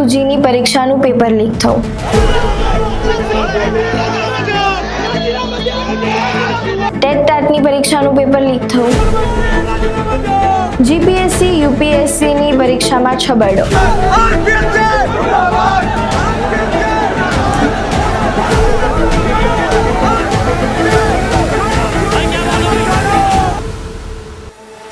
યુજીની પરીક્ષાનું paper leak થયું. TET ટાટની પરીક્ષાનું પેપર લીક થયું. જીપીએસસી યુપીએસસીની પરીક્ષામાં છબરડો.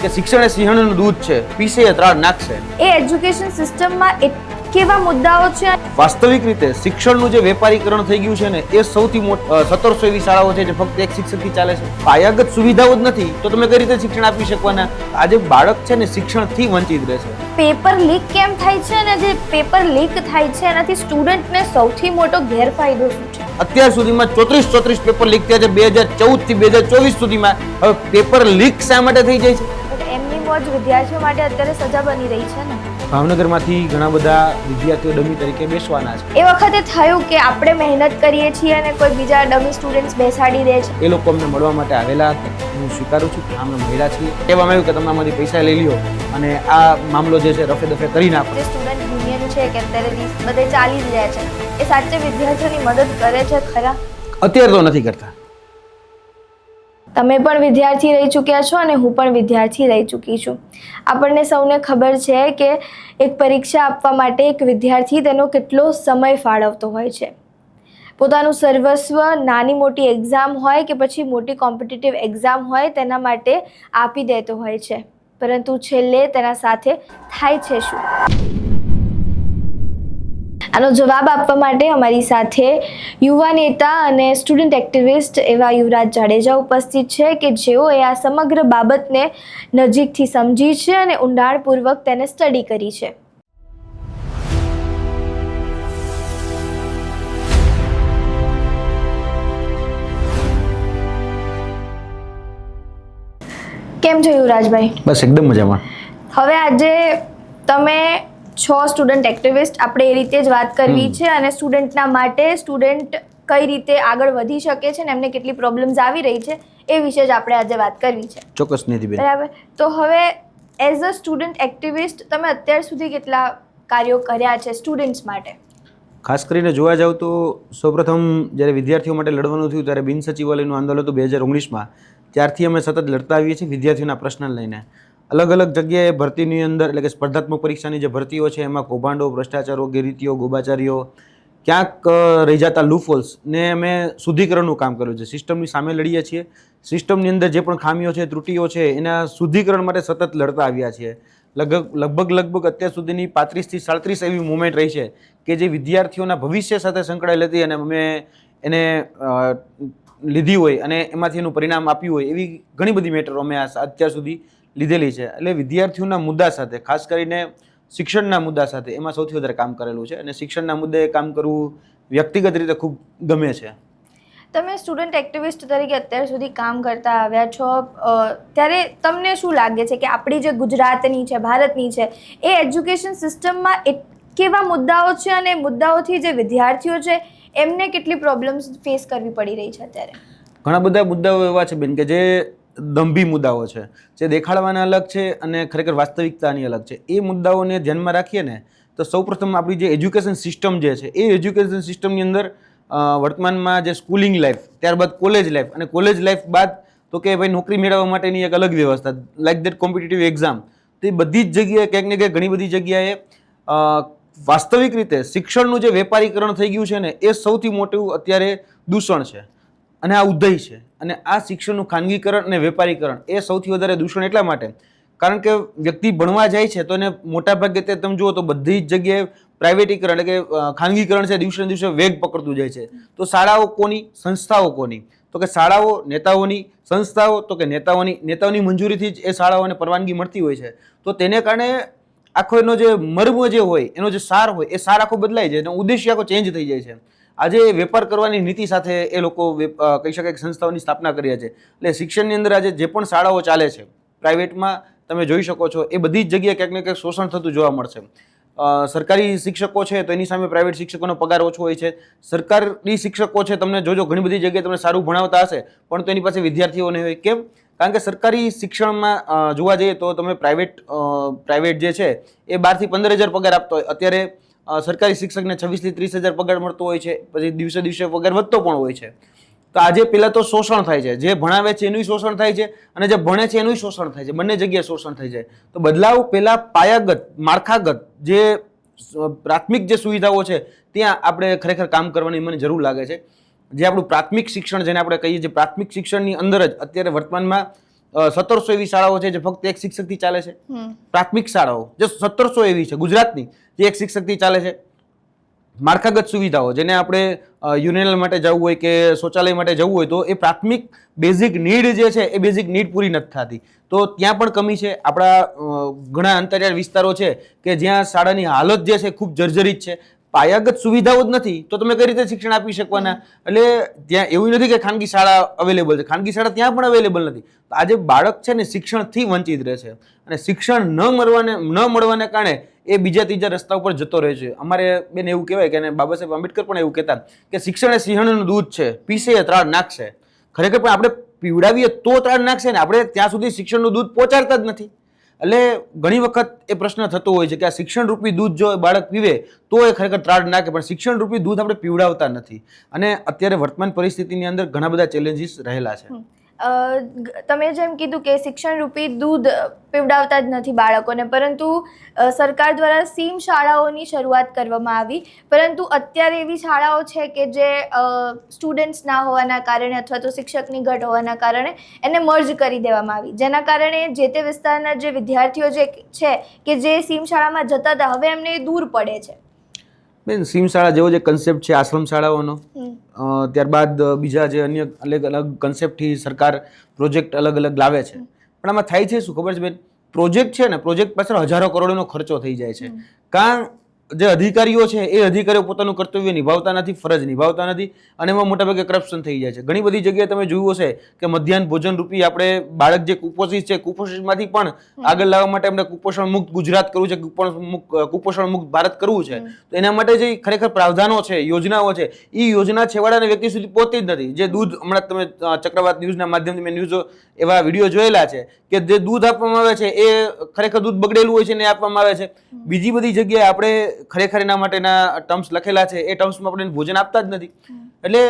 કે શિક્ષણ એ સિંહણનું દૂધ છે, પીસે એ ત્રાડ નાખશે. એ એજ્યુકેશન સિસ્ટમમાં કેવા મુદ્દાઓ છે? વાસ્તવિક રીતે શિક્ષણનું જે વેપારીકરણ થઈ ગયું છે ને, એ સૌથી મોટી 1700 એવી શાળાઓ છે જે ફક્ત એક શિક્ષકથી ચાલે છે. પાયાગત સુવિધાઓ જ નથી તો તમે કઈ રીતે શિક્ષણ આપી શકવાના? આજે બાળક છે ને શિક્ષણથી વંચિત રહે છે. પેપર લીક કેમ થાય છે અને જે પેપર લીક થાય છે એનાથી સ્ટુડન્ટને સૌથી મોટો ગેરફાયદો શું છે? અત્યાર સુધીમાં 34 પેપર લીક થયા છે. 2014 થી 2024 સુધીમાં. હવે પેપર લીક શા માટે થઈ જાય છે? એમની મોજ વિદ્યાર્થીઓ માટે અત્યારે સજા બની રહી છે ને. ભાવનગરમાંથી ઘણા બધા વિદ્યાર્થીઓ ડમી તરીકે બેસવાના છે. એ વખતે થયું કે આપણે મહેનત કરીએ છીએ અને કોઈ બીજા ડમી સ્ટુડન્ટ્સ બેસાડી દે છે. એ લોકો અમને મળવા માટે આવેલા હતા. હું સ્વીકારું છું કે અમે મહિલા છીએ. કહેવામાં આવ્યું કે તમે આમાંથી પૈસા લઈ લ્યો અને આ મામલો જે છે રફે દફે કરી નાખો. જે સ્ટુડન્ટ યુનિયન છે કે અત્યારે બધે ચાલી જ રહ્યા છે, એ સાચે વિદ્યાર્થીઓની મદદ કરે છે ખરા? અત્યારે તો નથી કરતા. તમે પણ વિદ્યાર્થી રહી ચૂક્યા છો અને હું પણ વિદ્યાર્થી રહી ચૂકી છું. આપણને સૌને ખબર છે કે એક પરીક્ષા આપવા માટે એક વિદ્યાર્થી તેનો કેટલો સમય ફાળવતો હોય છે. પોતાનું સર્વસ્વ નાની મોટી એક્ઝામ હોય કે પછી મોટી કોમ્પિટિટિવ એક્ઝામ હોય તેના માટે આપી દેતો હોય છે, પરંતુ છેલ્લે તેના સાથે થાય છે શું? આનો જવાબ આપવા માટે અમારી સાથે યુવા નેતા અને સ્ટુડન્ટ એક્ટિવિસ્ટ એવા યુવરાજ જાડેજા ઉપસ્થિત છે કે જેઓએ આ સમગ્ર બાબતને નજીકથી સમજી છે અને ઊંડાણપૂર્વક તેને સ્ટડી કરી છે. કેમ છો યુવરાજભાઈ? બસ એકદમ મજામાં. હવે આજે તમે 6 સ્ટુડન્ટ એક્ટિવિસ્ટ, આપણે એ રીતે જ વાત કરવી છે અને સ્ટુડન્ટના માટે સ્ટુડન્ટ કઈ રીતે આગળ વધી શકે છે ને એમને કેટલી પ્રોબ્લેમ્સ આવી રહી છે એ વિશે જ આપણે આજે વાત કરવી છે. ચોક્કસ નીતિબેન. બરાબર. તો હવે એઝ અ સ્ટુડન્ટ એક્ટિવિસ્ટ તમે અત્યાર સુધી કેટલા કાર્યો કર્યા છે સ્ટુડન્ટ્સ માટે? ખાસ કરીને જોવા જાવ તો સૌપ્રથમ જ્યારે વિદ્યાર્થીઓ માટે લડવાનું થયું ત્યારે બિન સચિવાલયનું આંદોલન હતું 2019માં. ત્યારથી અમે સતત લડતા આવીએ છીએ વિદ્યાર્થીઓના પ્રશ્ન લઈને. અલગ અલગ જગ્યાએ ભરતીની અંદર એટલે કે સ્પર્ધાત્મક પરીક્ષાની જે ભરતીઓ છે એમાં કૌભાંડો, ભ્રષ્ટાચારો, ગેરરીતિઓ, ગોબાચારીઓ, ક્યાંક રહી જતા લૂફોલ્સ ને અમે શુદ્ધિકરણનું કામ કર્યું છે. સિસ્ટમની સામે લડીએ છીએ. સિસ્ટમની અંદર જે પણ ખામીઓ છે, ત્રુટીઓ છે, એના શુદ્ધિકરણ માટે સતત લડતા આવ્યા છીએ. લગભગ અત્યાર સુધીની 35 થી 37 એવી મુવમેન્ટ રહી છે કે જે વિદ્યાર્થીઓના ભવિષ્ય સાથે સંકળાયેલી હતી અને અમે એને લીધી હોય અને એમાંથી એનું પરિણામ આપ્યું હોય એવી ઘણી બધી મેટરો અમે અત્યાર સુધી લીધેલી છે. એટલે વિદ્યાર્થીઓના મુદ્દા સાથે, ખાસ કરીને શિક્ષણના મુદ્દા સાથે એમાં સૌથી વધારે કામ કરેલું છે અને શિક્ષણના મુદ્દે કામ કરવું વ્યક્તિગત રીતે ખૂબ ગમે છે. તમે સ્ટુડન્ટ એક્ટિવિસ્ટ તરીકે અત્યાર સુધી કામ કરતા આવ્યા છો, ત્યારે તમને શું લાગે છે કે આપણી જે ગુજરાતની છે, ભારતની છે, એ એજ્યુકેશન સિસ્ટમમાં કેવા મુદ્દાઓ છે અને મુદ્દાઓથી જે વિદ્યાર્થીઓ છે એમને કેટલી પ્રોબ્લેમ્સ ફેસ કરવી પડી રહી છે અત્યારે? ઘણા બધા મુદ્દાઓ એવા છે બેન કે જે દંભી મુદ્દાઓ છે, જે દેખાડવાના અલગ છે અને ખરેખર વાસ્તવિકતાની અલગ છે. એ મુદ્દાઓને ધ્યાનમાં રાખીએ ને તો સૌપ્રથમ આપણી જે એજ્યુકેશન સિસ્ટમ જે છે એ એજ્યુકેશન સિસ્ટમની અંદર વર્તમાનમાં જે સ્કૂલિંગ લાઈફ, ત્યારબાદ કોલેજ લાઈફ અને કોલેજ લાઈફ બાદ તો કે ભાઈ નોકરી મેળવવા માટેની એક અલગ વ્યવસ્થા, લાઈક દેટ કોમ્પિટિટિવ એક્ઝામ, તો એ બધી જ જગ્યાએ ક્યાંક ને ક્યાંક ઘણી બધી જગ્યાએ વાસ્તવિક રીતે શિક્ષણનું જે વેપારીકરણ થઈ ગયું છે ને એ સૌથી મોટું અત્યારે દૂષણ છે અને આ ઉદય છે. અને આ શિક્ષણનું ખાનગીકરણ અને વેપારીકરણ એ સૌથી વધારે દૂષણ એટલા માટે કારણ કે વ્યક્તિ ભણવા જાય છે તો એને મોટાભાગે તે તમે જુઓ તો બધી જ જગ્યાએ પ્રાઇવેટીકરણ એટલે કે ખાનગીકરણ છે દિવસે ને દિવસે વેગ પકડતું જાય છે. તો શાળાઓ કોની? સંસ્થાઓ કોની? તો કે શાળાઓ નેતાઓની, સંસ્થાઓ તો કે નેતાઓની મંજૂરીથી જ એ શાળાઓને પરવાનગી મળતી હોય છે. તો તેને કારણે આખો એનો જે મર્મ જે હોય, એનો જે સાર હોય એ સાર આખો બદલાઈ જાય, એનો ઉદ્દેશ્ય આખો ચેન્જ થઈ જાય છે. આજે વેપાર કરવાની નીતિ સાથે એ લોકો કહી શકાય કે સંસ્થાઓની સ્થાપના કરી છે. એટલે શિક્ષણની અંદર આજે જે પણ શાળાઓ ચાલે છે પ્રાઇવેટમાં તમે જોઈ શકો છો એ બધી જ જગ્યાએ ક્યાંક ને ક્યાંક શોષણ થતું જોવા મળશે. સરકારી શિક્ષકો છે તો એની સામે પ્રાઇવેટ શિક્ષકોનો પગાર ઓછો હોય છે. સરકારી શિક્ષકો છે તમને જોજો ઘણી બધી જગ્યાએ તમને સારું ભણાવતા હશે પણ તો એની પાસે વિદ્યાર્થીઓ નહીં હોય. કેમ? કારણ કે સરકારી શિક્ષણમાં જોવા જઈએ તો તમે પ્રાઇવેટ જે છે એ 12 થી 15 હજાર પગાર આપતો હોય. અત્યારે સરકારી શિક્ષકને 26 થી 30 હજાર પગાર મળતો હોય છે, પછી દિવસે દિવસે પગાર વધતો પણ હોય છે. તો આજે પેલા તો શોષણ થાય છે, જે ભણાવે છે એનું શોષણ થાય છે અને જે ભણે છે એનું શોષણ થાય છે, બંને જગ્યાએ શોષણ થઈ જાય. તો બદલાવ પેલા પાયાગત માળખાગત જે પ્રાથમિક જે સુવિધાઓ છે ત્યાં આપણે ખરેખર કામ કરવાની મને જરૂર લાગે છે. જે આપણું પ્રાથમિક શિક્ષણ જેને આપણે કહીએ છીએ, પ્રાથમિક શિક્ષણની અંદર જ અત્યારે વર્તમાનમાં 1700 એવી શાળાઓ છે જે ફક્ત એક શિક્ષકથી ચાલે છે. પ્રાથમિક શાળાઓ જે 1700 એવી છે ગુજરાતની, જે એક શિક્ષકથી ચાલે છે. માળખાગત સુવિધાઓ જેને આપણે યુરિનલ માટે જવું હોય કે શૌચાલય માટે જવું હોય તો એ પ્રાથમિક બેઝિક નીડ જે છે એ બેઝિક નીડ પૂરી નથી થતી. તો ત્યાં પણ કમી છે. આપણા ઘણા અંતરિયાળ વિસ્તારો છે કે જ્યાં શાળાની હાલત જે છે ખૂબ જર્જરિત છે. પાયાગત સુવિધાઓ જ નથી તો તમે કઈ રીતે શિક્ષણ આપી શકવાના? એટલે ત્યાં એવું નથી કે ખાનગી શાળા અવેલેબલ છે, ખાનગી શાળા ત્યાં પણ અવેલેબલ નથી. આજે બાળક છે ને શિક્ષણથી વંચિત રહે છે અને શિક્ષણ ન મળવાને કારણે એ બીજા ત્રીજા રસ્તા ઉપર જતો રહે છે. અમારે બેન એવું કહેવાય કે બાબા સાહેબ આંબેડકર પણ એવું કહેતા કે શિક્ષણ એ સિંહણનું દૂધ છે, પીસે એ ત્રાડ નાખશે. ખરેખર પણ આપણે પીવડાવીએ તો ત્રાડ નાખશે ને, આપણે ત્યાં સુધી શિક્ષણનું દૂધ પહોંચાડતા જ નથી. એટલે ઘણી વખત એ પ્રશ્ન થતો હોય છે કે આ શિક્ષણ રૂપી દૂધ જો બાળક પીવે તો એ ખરેખર ત્રાડ નાખે, પણ શિક્ષણ રૂપી દૂધ આપણે પીવડાવતા નથી. અને અત્યારે વર્તમાન પરિસ્થિતિની અંદર ઘણા બધા ચેલેન્જીસ રહેલા છે. તમે જેમ કીધું કે શિક્ષણ રૂપી દૂધ પીવડાવતા જ નથી બાળકોને, પરંતુ સરકાર દ્વારા સીમ શાળાઓની શરૂઆત કરવામાં આવી, પરંતુ અત્યારે એવી શાળાઓ છે કે જે સ્ટુડન્ટ્સ ના હોવાના કારણે અથવા તો શિક્ષકની ઘટ હોવાના કારણે એને મર્જ કરી દેવામાં આવી, જેના કારણે જે તે વિસ્તારના જે વિદ્યાર્થીઓ જે છે કે જે સીમ શાળામાં જતા હતા હવે એમને દૂર પડે છે. બેન, સીમ શાળા જેવો જે કન્સેપ્ટ છે આશ્રમ શાળાઓનો, ત્યારબાદ બીજા જે અન્ય અલગ અલગ કન્સેપ્ટથી સરકાર પ્રોજેક્ટ અલગ અલગ લાવે છે. પણ આમાં થાય છે શું ખબર છે બેન? પ્રોજેક્ટ છે ને, પ્રોજેક્ટ પાછળ હજારો કરોડોનો ખર્ચો થઈ જાય છે. કારણ જે અધિકારીઓ છે એ અધિકારીઓ પોતાનું કર્તવ્ય નિભાવતા નથી, ફરજ નિભાવતા નથી અને એમાં મોટાભાગે કરપ્શન થઈ જાય છે. ઘણી બધી જગ્યાએ તમે જોયું હશે કે મધ્યાહન ભોજન રૂપી આપણે બાળક જે કુપોષિત છે, કુપોષિતમાંથી પણ આગળ લાવવા માટે આપણે કુપોષણ મુક્ત ગુજરાત કરવું છે, કુપોષણ મુક્ત ભારત કરવું છે. તો એના માટે જે ખરેખર પ્રાવધાનો છે, યોજનાઓ છે, એ યોજના છેવાડાના વ્યક્તિ સુધી પહોંચતી જ નથી. જે દૂધ હમણાં તમે ચક્રવાત ન્યૂઝના માધ્યમથી મેં ન્યૂઝ એવા વિડીયો જોયેલા છે કે જે દૂધ આપવામાં આવે છે એ ખરેખર દૂધ બગડેલું હોય છે ને આપવામાં આવે છે. બીજી બધી જગ્યાએ આપણે ખરેખર એના માટેના ટર્મ્સ લખેલા છે એ ટર્મ્સમાં આપણે ભોજન આપતા જ નથી. એટલે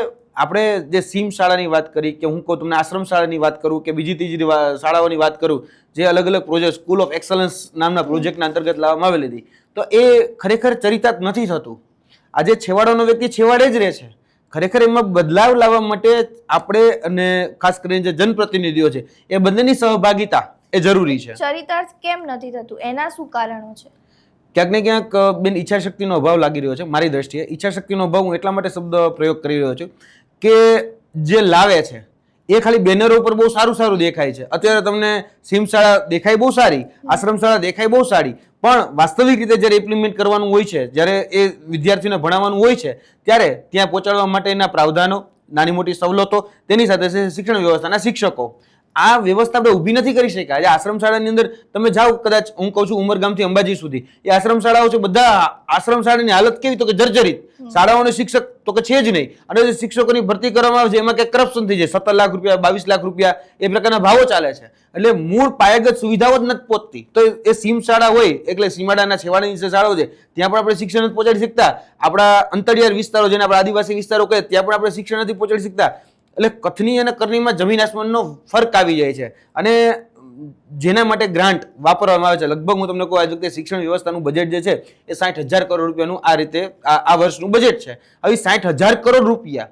આપણે જે સીમ શાળાની વાત કરી કે હું કહું તમને આશ્રમ શાળાની વાત કરું કે બીજી ત્રીજી શાળાઓની વાત કરું, જે અલગ અલગ પ્રોજેક્ટ સ્કૂલ ઓફ એક્સલન્સ નામના પ્રોજેક્ટના અંતર્ગત લાવવામાં આવેલી હતી, તો એ ખરેખર ચરિતાર્થ નથી થતું. આજે છેવાડાનો વ્યક્તિ છેવાડે જ રહે છે. ખરેખર એમાં બદલાવ લાવવા માટે આપણે અને ખાસ કરીને જે જનપ્રતિનિધિઓ છે એ બંનેની સહભાગિતા એ જરૂરી છે. ચરિતાર્થ કેમ નથી થતું, એના શું કારણો છે? ક્યાંક ને ક્યાંક બેન ઈચ્છાશક્તિનો અભાવ લાગી રહ્યો છે. મારી દ્રષ્ટિએ ઈચ્છાશક્તિનો અભાવ હું એટલા માટે શબ્દ પ્રયોગ કરી રહ્યો છું કે જે લાવે છે એ ખાલી બેનરો ઉપર બહુ સારું સારું દેખાય છે. અત્યારે તમને સીમ શાળા દેખાય બહુ સારી, આશ્રમ શાળા દેખાય બહુ સારી, પણ વાસ્તવિક રીતે જ્યારે ઇમ્પ્લિમેન્ટ કરવાનું હોય છે, જ્યારે એ વિદ્યાર્થીને ભણાવવાનું હોય છે, ત્યારે ત્યાં પહોંચાડવા માટેના પ્રાવધાનો, નાની મોટી સવલતો, તેની સાથે શિક્ષણ વ્યવસ્થાના શિક્ષકો, આ વ્યવસ્થા આપણે ઊભી નથી કરી શક્યા. આજે આશ્રમ શાળાની અંદર તમે જાઓ, કદાચ હું કહું છું ઉમરગામથી અંબાજી સુધી એ આશ્રમ શાળાઓ છે, બધા આશ્રમ શાળાની હાલત કેવી તો કે જર્જરિત. શાળાઓને શિક્ષક તો કે છે જ નહીં, અને જે શિક્ષકોની ભરતી કરવામાં આવે છે એમાં કંઈક કરપ્શન થઈ જાય. 17 લાખ રૂપિયા, 22 લાખ રૂપિયા એ પ્રકારના ભાવો ચાલે છે. એટલે મૂળ પાયાગત સુવિધાઓ જ નથી પહોંચતી. તો એ સીમ શાળા હોય એટલે સીમાડાના છેવાડાની જે શાળાઓ છે ત્યાં પણ આપણે શિક્ષણ નથી પહોંચાડી શકતા. આપણા અંતરિયાળ વિસ્તારો જેને આપણે આદિવાસી વિસ્તારો કહે ત્યાં પણ આપણે શિક્ષણ નથી પહોંચાડી શકતા. એટલે કથની અને કરણીમાં જમીન આસમાનનો ફરક આવી જાય છે. અને જેના માટે ગ્રાન્ટ વાપરવામાં આવે છે, લગભગ હું તમને કહું આ વખતે શિક્ષણ વ્યવસ્થાનું બજેટ જે છે એ 60,000 કરોડ રૂપિયાનું આ રીતે આ વર્ષનું બજેટ છે. હવે 60,000 કરોડ રૂપિયા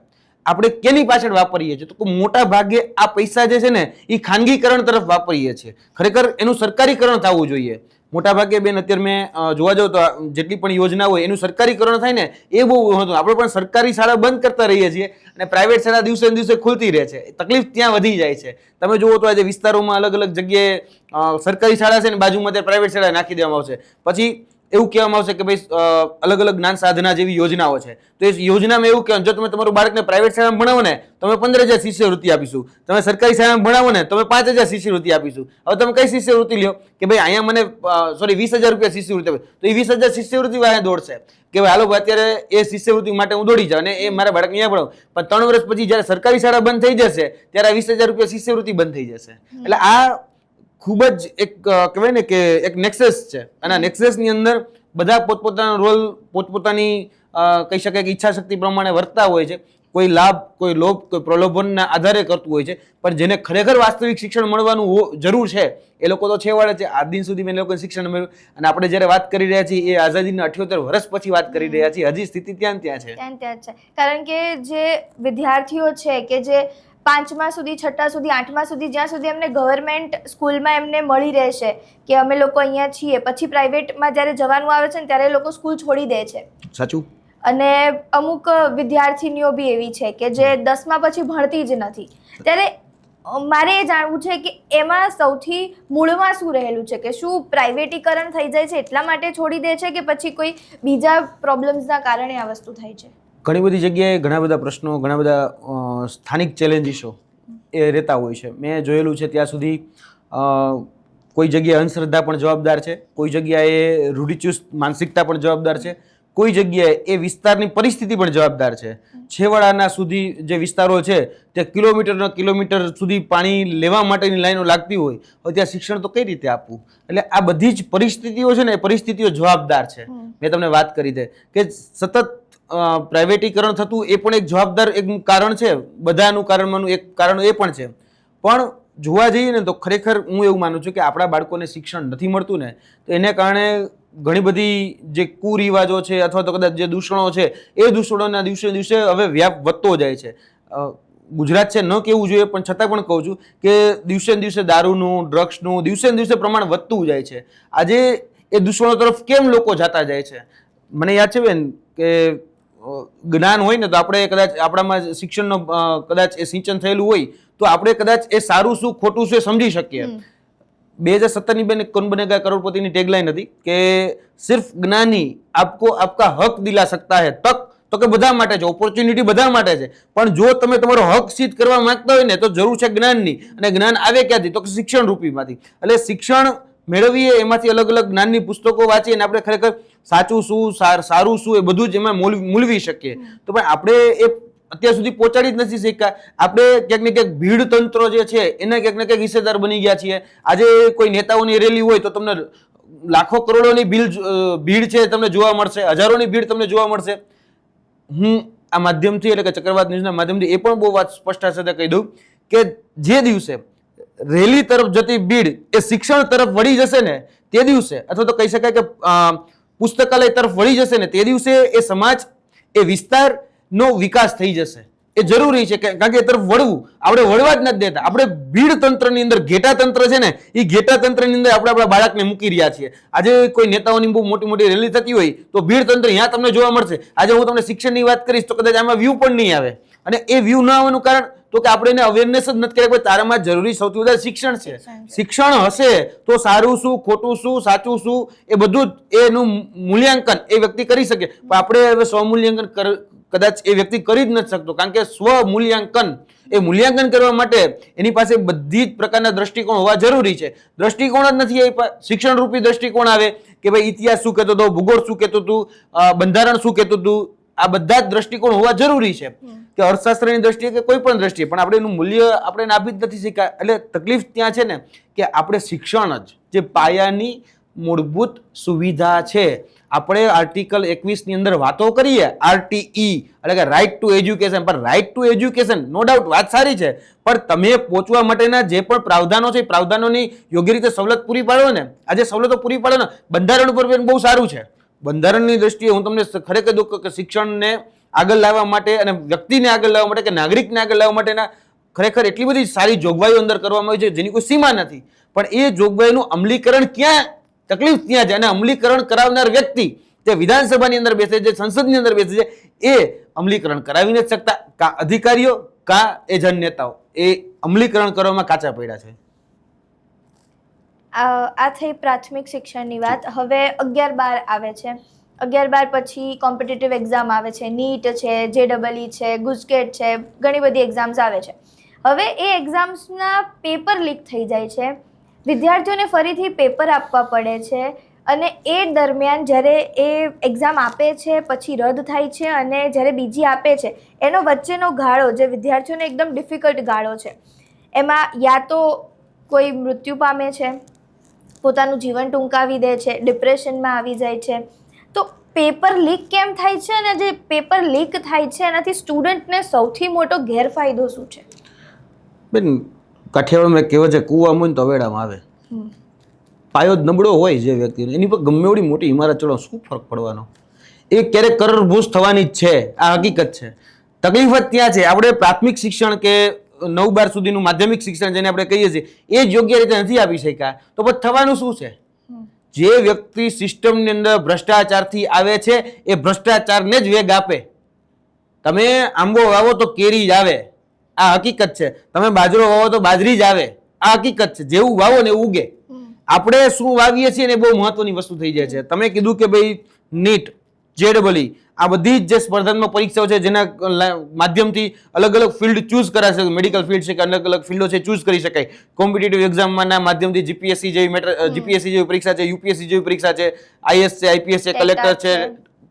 આપણે કેની પાછળ વાપરીએ છીએ? તો મોટા ભાગે આ પૈસા જે છે ને એ ખાનગીકરણ તરફ વાપરીએ છીએ. ખરેખર એનું સરકારીકરણ થવું જોઈએ. મોટા ભાગે બેન અત્યારે મેં જોવા જાઉં તો જેટલી પણ યોજના હોય એનું સરકારીકરણ થાય ને એ બહુ હતું. આપણે પણ સરકારી શાળા બંધ કરતા રહીએ છીએ અને પ્રાઇવેટ શાળા દિવસે ને દિવસે ખુલતી રહે છે. તકલીફ ત્યાં વધી જાય છે. તમે જુઓ તો આજે વિસ્તારોમાં અલગ અલગ જગ્યાએ સરકારી શાળા છે ને બાજુમાં ત્યાં પ્રાઇવેટ શાળા નાખી દેવામાં આવશે. પછી એવું કહેવામાં આવશે કે ભાઈ અલગ અલગ જ્ઞાન સાધના જેવી યોજનાઓ છે, તો એ યોજનામાં એવું કહેવાનું જો તમે તમારું બાળકને પ્રાઇવેટ શાળામાં ભણાવો ને તમે 15,000 શિષ્યવૃત્તિ આપીશું, તમે સરકારી શાળામાં ભણાવો ને તમે 5,000 શિષ્યવૃત્તિ આપીશું. હવે તમે કઈ શિષ્યવૃત્તિ લ્યો કે ભાઈ અહીંયા મને 20,000 રૂપિયા શિષ્યવૃત્તિ આપે, તો એ 20,000 શિષ્યવૃત્તિ વાળા દોડશે કે ભાઈ હાલો અત્યારે એ શિષ્યવૃત્તિ માટે હું દોડી જાઉં અને એ મારા બાળક અહીંયા ભણાવું. પણ 3 વર્ષ પછી જયારે સરકારી શાળા બંધ થઈ જશે ત્યારે આ 20,000 રૂપિયા શિષ્યવૃત્તિ બંધ થઈ જશે. એટલે આ ખૂબ જ એક કહેવાય ને કે એક નેક્સસ છે અને આ નેક્સસની અંદર બધા પોતપોતાનો રોલ પોતપોતાની કહી શકાય કે ઈચ્છા શક્તિ પ્રમાણે વર્તતા હોય છે. કોઈ લાભ, કોઈ લોભ, કોઈ પ્રલોભનના આધારે કરતું હોય છે. પણ જેને ખરેખર વાસ્તવિક શિક્ષણ મળવાનું જરૂર છે એ લોકો તો છેવાડે છે. આજ દિન સુધી મેં લોકોને શિક્ષણ મળ્યું. અને આપણે જ્યારે વાત કરી રહ્યા છીએ એ આઝાદીના 78 વર્ષ પછી વાત કરી રહ્યા છીએ. હજી સ્થિતિ ત્યાં છે. ત્યાં છે. કારણ કે જે વિદ્યાર્થીઓ છે કે જે 5મા સુધી, 6ઠ્ઠા સુધી, 8મા સુધી, જ્યાં સુધી એમને ગવર્મેન્ટ સ્કૂલમાં એમને મળી રહેશે કે અમે લોકો અહીંયા છીએ, પછી પ્રાઇવેટમાં જ્યારે જવાનું આવે છે ને ત્યારે એ લોકો સ્કૂલ છોડી દે છે. સાચું. અને અમુક વિદ્યાર્થીનીઓ બી એવી છે કે જે 10મા પછી ભણતી જ નથી. ત્યારે મારે એ જાણવું છે કે એમાં સૌથી મૂળમાં શું રહેલું છે, કે શું પ્રાઇવેટીકરણ થઈ જાય છે એટલા માટે છોડી દે છે કે પછી કોઈ બીજા પ્રોબ્લેમ્સના કારણે આ વસ્તુ થાય છે? ઘણી બધી જગ્યાએ ઘણા બધા પ્રશ્નો, ઘણા બધા સ્થાનિક ચેલેન્જીસો એ રહેતા હોય છે. મેં જોયેલું છે ત્યાં સુધી કોઈ જગ્યાએ અંધશ્રદ્ધા પણ જવાબદાર છે, કોઈ જગ્યાએ રૂઢિચુસ્ત માનસિકતા પણ જવાબદાર છે, કોઈ જગ્યાએ એ વિસ્તારની પરિસ્થિતિ પણ જવાબદાર છે. છેવાડાના સુધી જે વિસ્તારો છે તે કિલોમીટર સુધી પાણી લેવા માટેની લાઈનો લાગતી હોય, હવે ત્યાં શિક્ષણ તો કઈ રીતે આપવું? એટલે આ બધી જ પરિસ્થિતિઓ છે ને, એ પરિસ્થિતિઓ જવાબદાર છે. મેં તમને વાત કરી દે કે સતત પ્રાઇવેટીકરણ થતું એ પણ એક જવાબદાર એક કારણ છે. બધાનું કારણમાંનું એક કારણ એ પણ છે. પણ જોવા જઈએ ને તો ખરેખર હું એવું માનું છું કે આપણા બાળકોને શિક્ષણ નથી મળતું ને, તો એને કારણે ઘણી બધી જે કુરિવાજો છે અથવા તો કદાચ જે દૂષણો છે એ દૂષણોના દિવસે દિવસે હવે વ્યાપ વધતો જાય છે. ગુજરાત છે, ન કહેવું જોઈએ પણ છતાં પણ કહું છું કે દિવસે ને દિવસે દારૂનું, ડ્રગ્સનું દિવસે ને દિવસે પ્રમાણ વધતું જાય છે. આજે એ દૂષણો તરફ કેમ લોકો જતા જાય છે? મને યાદ છે બેન કે જ્ઞાન હોય ને તો આપણે કદાચ આપણામાં શિક્ષણનો કદાચ એ સિંચન થયેલું હોય તો આપણે કદાચ એ સારું શું ખોટું શું એ સમજી શકીએ. 2017 બેન કૌન બનેગા કરોડપતિની ટેગલાઈન હતી કે સિર્ફ જ્ઞાની આપકો આપકા હક દિલા સકતા હૈ. તક તો કે બધા માટે છે, ઓપોર્ચ્યુનિટી બધા માટે છે, પણ જો તમે તમારો હક સિદ્ધ કરવા માંગતા હોય ને તો જરૂર છે જ્ઞાનની. અને જ્ઞાન આવે ક્યાંથી? તો કે શિક્ષણ રૂપીમાંથી. એટલે શિક્ષણ મેળવીએ એમાંથી અલગ અલગ જ્ઞાનની પુસ્તકો વાંચીએ અને આપણે ખરેખર સાચું શું, સારું શું એ બધું જ એમાં મૂલવી શકીએ. તો પણ આપણે એ અત્યાર સુધી પહોંચાડી જ નથી શીખ્યા. આપણે ક્યાંક ને ક્યાંક ભીડ તંત્ર જે છે એના ક્યાંક ને ક્યાંક હિસ્સેદાર બની ગયા છીએ. આજે કોઈ નેતાઓની રેલી હોય તો તમને લાખો કરોડોની ભીડ છે તમને જોવા મળશે, હજારોની ભીડ તમને જોવા મળશે. હું આ માધ્યમથી એટલે કે ચક્રવાત ન્યૂઝના માધ્યમથી એ પણ બહુ વાત સ્પષ્ટતા સાથે કહી દઉં કે જે દિવસે રેલી તરફ જતી ભીડ એ શિક્ષણ તરફ વળી જશે ને તે દિવસે, અથવા તો કહી શકાય કે પુસ્તકાલય તરફ વળી જશે ને તે દિવસે એ સમાજ, એ વિસ્તારનો વિકાસ થઈ જશે. એ જરૂરી છે કારણ કે એ તરફ વળવું આપણે વળવા જ નથી દેતા. આપણે ભીડ તંત્રની અંદર, ઘેટા તંત્ર છે ને એ ઘેટા તંત્રની અંદર આપણે આપણા બાળકને મૂકી રહ્યા છીએ. આજે કોઈ નેતાઓની બહુ મોટી મોટી રેલી થતી હોય તો ભીડ તંત્ર અહીંયા તમને જોવા મળશે. આજે હું તમને શિક્ષણની વાત કરીશ તો કદાચ આમાં વ્યૂ પણ નહીં આવે. અને એ વ્યૂ ન આવવાનું કારણ તો કે આપણે એને અવેરનેસ જ નથી કર્યા કે તારામાં જરૂરી સૌથી વધારે શિક્ષણ છે. શિક્ષણ હશે તો સારું શું, ખોટું શું, સાચું શું એ બધું જ એનું મૂલ્યાંકન એ વ્યક્તિ કરી શકે. પણ આપણે હવે સ્વમૂલ્યાંકન કદાચ એ વ્યક્તિ કરી જ નથી શકતો, કારણ કે સ્વમૂલ્યાંકન એ મૂલ્યાંકન કરવા માટે એની પાસે બધી જ પ્રકારના દ્રષ્ટિકોણ હોવા જરૂરી છે. દ્રષ્ટિકોણ જ નથી, એ શિક્ષણ રૂપી દ્રષ્ટિકોણ આવે કે ભાઈ ઇતિહાસ શું કહેતો હતો, ભૂગોળ શું કહેતું હતું, બંધારણ શું કહેતું હતું, આ બધા જ દ્રષ્ટિકોણ હોવા જરૂરી છે કે અર્થશાસ્ત્રની દ્રષ્ટિએ કે કોઈ પણ દ્રષ્ટિએ. પણ આપણે એનું મૂલ્ય આપણે આપી જ નથી શીખ્યા. એટલે તકલીફ ત્યાં છે ને કે આપણે શિક્ષણ જ જે પાયાની મૂળભૂત સુવિધા છે, આપણે આર્ટિકલ 21 ની અંદર વાતો કરીએ, RTE એટલે કે રાઇટ ટુ એજ્યુકેશન. પણ right to education no doubt વાત સારી છે, પણ તમે પહોંચવા માટેના જે પણ પ્રાવધાનો છે, પ્રાવધાનોની યોગ્ય રીતે સવલત પૂરી પાડો ને. આજે સવલતો પૂરી પાડો ને, બંધારણ ઉપર બહુ સારું છે. બંધારણની દ્રષ્ટિએ હું તમને ખરેખર દઉં કે શિક્ષણને આગળ લાવવા માટે અને વ્યક્તિને આગળ લાવવા માટે કે નાગરિકને આગળ લાવવા માટેના ખરેખર એટલી બધી સારી જોગવાઈઓ અંદર કરવામાં આવી છે જેની કોઈ સીમા નથી. પણ એ જોગવાઈનું અમલીકરણ ક્યાં તકલીફ ત્યાં છે. અને અમલીકરણ કરાવનાર વ્યક્તિ જે વિધાનસભાની અંદર બેસે છે, સંસદની અંદર બેસે છે, એ અમલીકરણ કરાવી નથી શકતા. કા અધિકારીઓ કા એ જનનેતાઓ એ અમલીકરણ કરવામાં કાચા પડ્યા છે. આ થઈ પ્રાથમિક શિક્ષણની વાત. હવે 11-12 આવે છે. 11-12 પછી કોમ્પિટિટિવ એક્ઝામ આવે છે, નીટ છે, JEE છે, ગુજકેટ છે, ઘણી બધી એક્ઝામ્સ આવે છે. હવે એ એક્ઝામ્સના પેપર લીક થઈ જાય છે, વિદ્યાર્થીઓને ફરીથી પેપર આપવા પડે છે, અને એ દરમિયાન જ્યારે એ એક્ઝામ આપે છે પછી રદ થાય છે અને જ્યારે બીજી આપે છે એનો વચ્ચેનો ગાળો જે વિદ્યાર્થીઓને એકદમ ડિફિકલ્ટ ગાળો છે, એમાં યા તો કોઈ મૃત્યુ પામે છે, પોતાનું જીવન ટૂંકાવી દે છે, ડિપ્રેશનમાં આવી જાય છે, પેપર લીક કેમ થાય છે અને જે પેપર લીક થાય છે એનાથી સ્ટુડન્ટને સૌથી મોટો ગેરફાયદો શું છે? બેન, કાઠિયાવાડમાં કહેવત છે, કૂવામાં હોય ને તો વેડામાં આવે. પાયો જ નબળો હોય જે વ્યક્તિનો, એની પર ગમે એવડી મોટી ઇમારત ચડો, શું ફરક પડવાનો? એ ક્યારેક કરોડભૂસ થવાની જ છે, આ હકીકત છે. તકલીફ જ ત્યાં છે. આપણે પ્રાથમિક શિક્ષણ કે 9-12 સુધીનું માધ્યમિક શિક્ષણ જેને આપણે કહીએ છીએ એ જ યોગ્ય રીતે નથી આપી શક્યા, તો પછી થવાનું શું છે? જે વ્યક્તિ સિસ્ટમની અંદર ભ્રષ્ટાચારથી આવે છે એ ભ્રષ્ટાચારને જ વેગ આપે. તમે આંબો વાવો તો કેરી જ આવે, આ હકીકત છે. તમે બાજરો વાવો તો બાજરી જ આવે, આ હકીકત છે. જેવું વાવો ને એવું ઉગે. આપણે શું વાવીએ છીએ ને બહુ મહત્વની વસ્તુ થઈ જાય છે. તમે કીધું કે ભાઈ નીટ, JEE, આ બધી જ જે સ્પર્ધાત્મક પરીક્ષાઓ છે જેના માધ્યમથી અલગ અલગ ફિલ્ડ ચૂઝ કરાશે, મેડિકલ ફિલ્ડ છે કે અલગ અલગ ફિલ્ડો છે ચૂઝ કરી શકાય. કોમ્પિટિટિવ એક્ઝામના માધ્યમથી જીપીએસસી જેવી પરીક્ષા છે, યુપીએસસી જેવી પરીક્ષા છે, આઈએસ છે, આઈપીએસ છે, કલેક્ટર છે,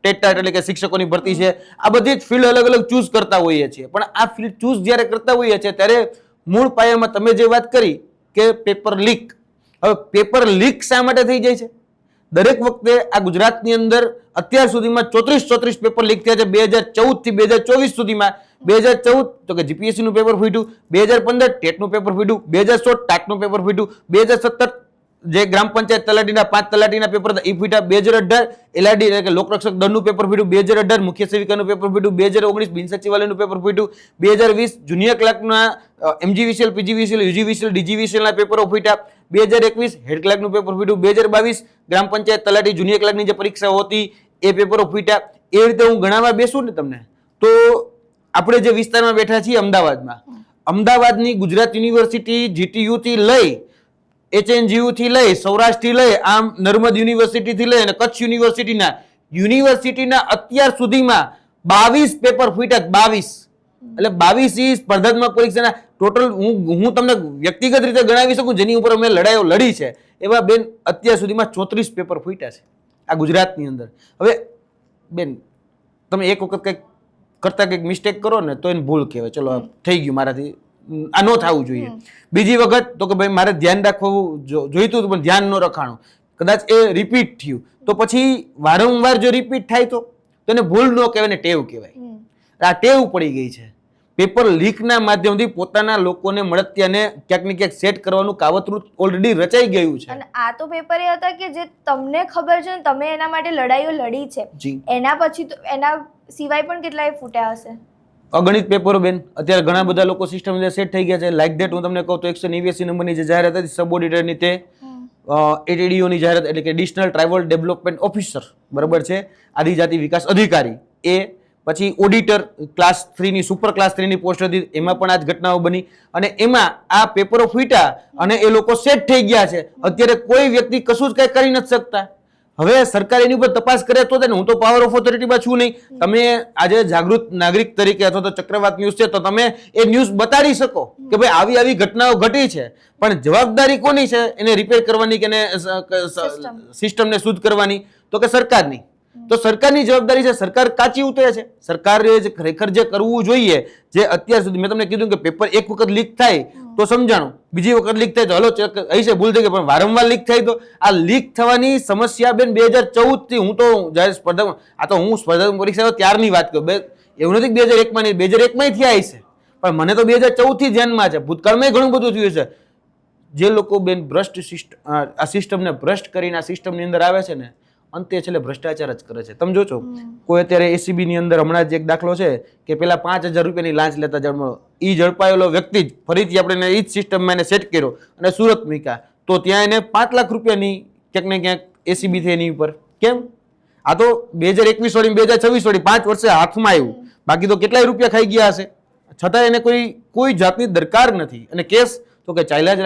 ટેટાટ એટલે કે શિક્ષકોની ભરતી છે, આ બધી જ ફિલ્ડ અલગ અલગ ચૂઝ કરતા હોઈએ છીએ. પણ આ ફિલ્ડ ચૂઝ જ્યારે કરતા હોઈએ છીએ ત્યારે મૂળ પાયામાં તમે જે વાત કરી કે પેપર લીક, હવે પેપર લીક શા માટે થઈ જાય છે? દરેક વખતે આ ગુજરાતની અંદર અત્યાર સુધીમાં 34 પેપર લીક થયા છે. 2014 થી 2024 સુધીમાં 2014 તો કે જીપીએસસી નું પેપર ફૂટ્યું, 2015 ટેટનું પેપર ફૂટ્યું, 2016 ટાટનું પેપર ફૂટ્યું, 2017 જે ગ્રામ પંચાયત તલાટીના 5 તલાટીના પેપર હતા એ ફૂટ્યા, 2018 એલઆરડી એટલે કે લોકરક્ષક દળનું પેપર ફૂટ્યું, 2018 મુખ્ય સેવિકાનું પેપર ફૂટ્યું, 2019 બિન સચિવાલયનું પેપર ફૂટ્યું, 2020 જુનિયર ક્લાર્કના MGVCL, PGVCL, UGVCL, DGVCL ના પેપરો ફૂટ્યા, 2021 હેડ ક્લાર્કનું પેપર ફૂટ્યું, 2022 ગ્રામ પંચાયત તલાટી જુનિયર ક્લાર્કની જે પરીક્ષાઓ હતી એ પેપરો ફૂટ્યા. એ રીતે હું ગણાવવા બેસું ને તમને તો આપણે જે વિસ્તારમાં બેઠા છીએ અમદાવાદની ગુજરાત યુનિવર્સિટી GTU થી લઈ, HNGU થી લઈ, સૌરાષ્ટ્રથી લઈ, આમ નર્મદ યુનિવર્સિટી થી લઈ અને કચ્છ યુનિવર્સિટીના અત્યાર સુધીમાં 22 પેપર ફૂટ્યા. 22 એટલે 22 સ્પર્ધાત્મક પરીક્ષાના ટોટલ હું તમને વ્યક્તિગત રીતે ગણાવી શકું જેની ઉપર અમે લડાઈઓ લડી છે એવા બેન અત્યાર સુધીમાં 34 પેપર ફૂટ્યા છે આ ગુજરાતની અંદર. હવે બેન તમે એક વખત કંઈક કરતા કંઈક મિસ્ટેક કરો ને તો એને ભૂલ કહેવાય, ચલો થઈ ગયું મારાથી, આ ન થવું જોઈએ. બીજી વખત તો કે ભાઈ મારે ધ્યાન રાખવું જોઈતું પણ ધ્યાન ન રખાણું, કદાચ એ રિપીટ થયું તો પછી વારંવાર જો રિપીટ થાય તો એને ભૂલ ન કહેવાય ને ટેવ કહેવાય. આ ટેવ પડી ગઈ છે. પેપર લીકના માધ્યમથી પોતાના લોકોને મળતિયાને ક્યાંક ને ક્યાંક સેટ કરવાનું કાવતરું ઓલરેડી રચાઈ ગયું છે. અને આ તો પેપર એ હતા કે જે તમને ખબર છે ને તમે એના માટે લડાઈઓ લડી છે, એના પછી તો એના સિવાય પણ કેટલાય ફૂટ્યા હશે. અગણિત પેપરો બેન અત્યારે ઘણા બધા લોકો સિસ્ટમ સેટ થઈ ગયા છે. લાઈક ધેટ હું તમને કહું તો 189 નંબરની જે જાહેરાત હતી સબ ઓડિટરની તે ATDO ની જાહેરાત એટલે કે એડિશનલ ટ્રાઇબલ ડેવલપમેન્ટ ઓફિસર, બરાબર છે, આદિજાતિ વિકાસ અધિકારી, એ પછી ઓડિટર ક્લાસ 3 ની સુપર ક્લાસ 3 ની પોસ્ટ હતી એમાં પણ આ જ ઘટનાઓ બની અને એમાં આ પેપરો ફૂટ્યા અને એ લોકો સેટ થઈ ગયા છે. અત્યારે કોઈ વ્યક્તિ કશું જ કઈ કરી નથી શકતા. હવે સરકાર એની ઉપર તપાસ કરે તો હું તો પાવર ઓફ ઓથોરિટીમાં છું નહીં. તમે આજે જાગૃત નાગરિક તરીકે અથવા તો ચક્રવાત ન્યૂઝ છે તો તમે એ ન્યૂઝ બતાડી શકો કે ભાઈ આવી આવી ઘટનાઓ ઘટી છે, પણ જવાબદારી કોની છે એને રિપેર કરવાની કે સિસ્ટમને શુદ્ધ કરવાની? તો કે સરકારની. તો સરકારની જવાબદારી છે. સરકાર કાચી ઉતરે છે. સરકારે ખરેખર જે કરવું જોઈએ, જે અત્યાર સુધી મેં તમને કીધું કે પેપર એક વખત લીક થાય તો સમજાણું, બીજી વખત લીક થાય તો હલો અહીં છે ભૂલ થઈ ગઈ, પણ વારંવાર લીક થાય તો આ લીક થવાની સમસ્યા બેન 2014 થી હું તો જ્યારે સ્પર્ધા હું સ્પર્ધાત્મક પરીક્ષા ત્યારની વાત કરું, એવું નથી 2001 ની, 2001 થયા છે, પણ મને તો 2014 થી ધ્યાનમાં છે. ભૂતકાળમાં ઘણું બધું થયું છે. જે લોકો બેન ભ્રષ્ટ આ સિસ્ટમને ભ્રષ્ટ કરીને આ સિસ્ટમની અંદર આવે છે ને અંતે છેલ્લે ભ્રષ્ટાચાર જ કરે છે. તમે જોજો કોઈ અત્યારે ACB ની અંદર હમણાં જ એક દાખલો છે કે પેલા 5000 રૂપિયાની લાંચ લેતા ઝડપાયો. એ ઝડપાયેલો વ્યક્તિ જ ફરીથી આપણે એ જ સિસ્ટમમાં એને સેટ કર્યો અને સુરત મૂક્યા તો ત્યાં એને 5 લાખ રૂપિયાની ક્યાંક ને ક્યાંક ACB થઈ એની ઉપર. કેમ? આ તો 2021 વાળી 2026 વાળી 5 વર્ષે હાથમાં આવ્યું, બાકી તો કેટલાય રૂપિયા ખાઈ ગયા હશે. છતાં એને કોઈ જાતની દરકાર નથી અને કેસ તો કે ચાલ્યા જ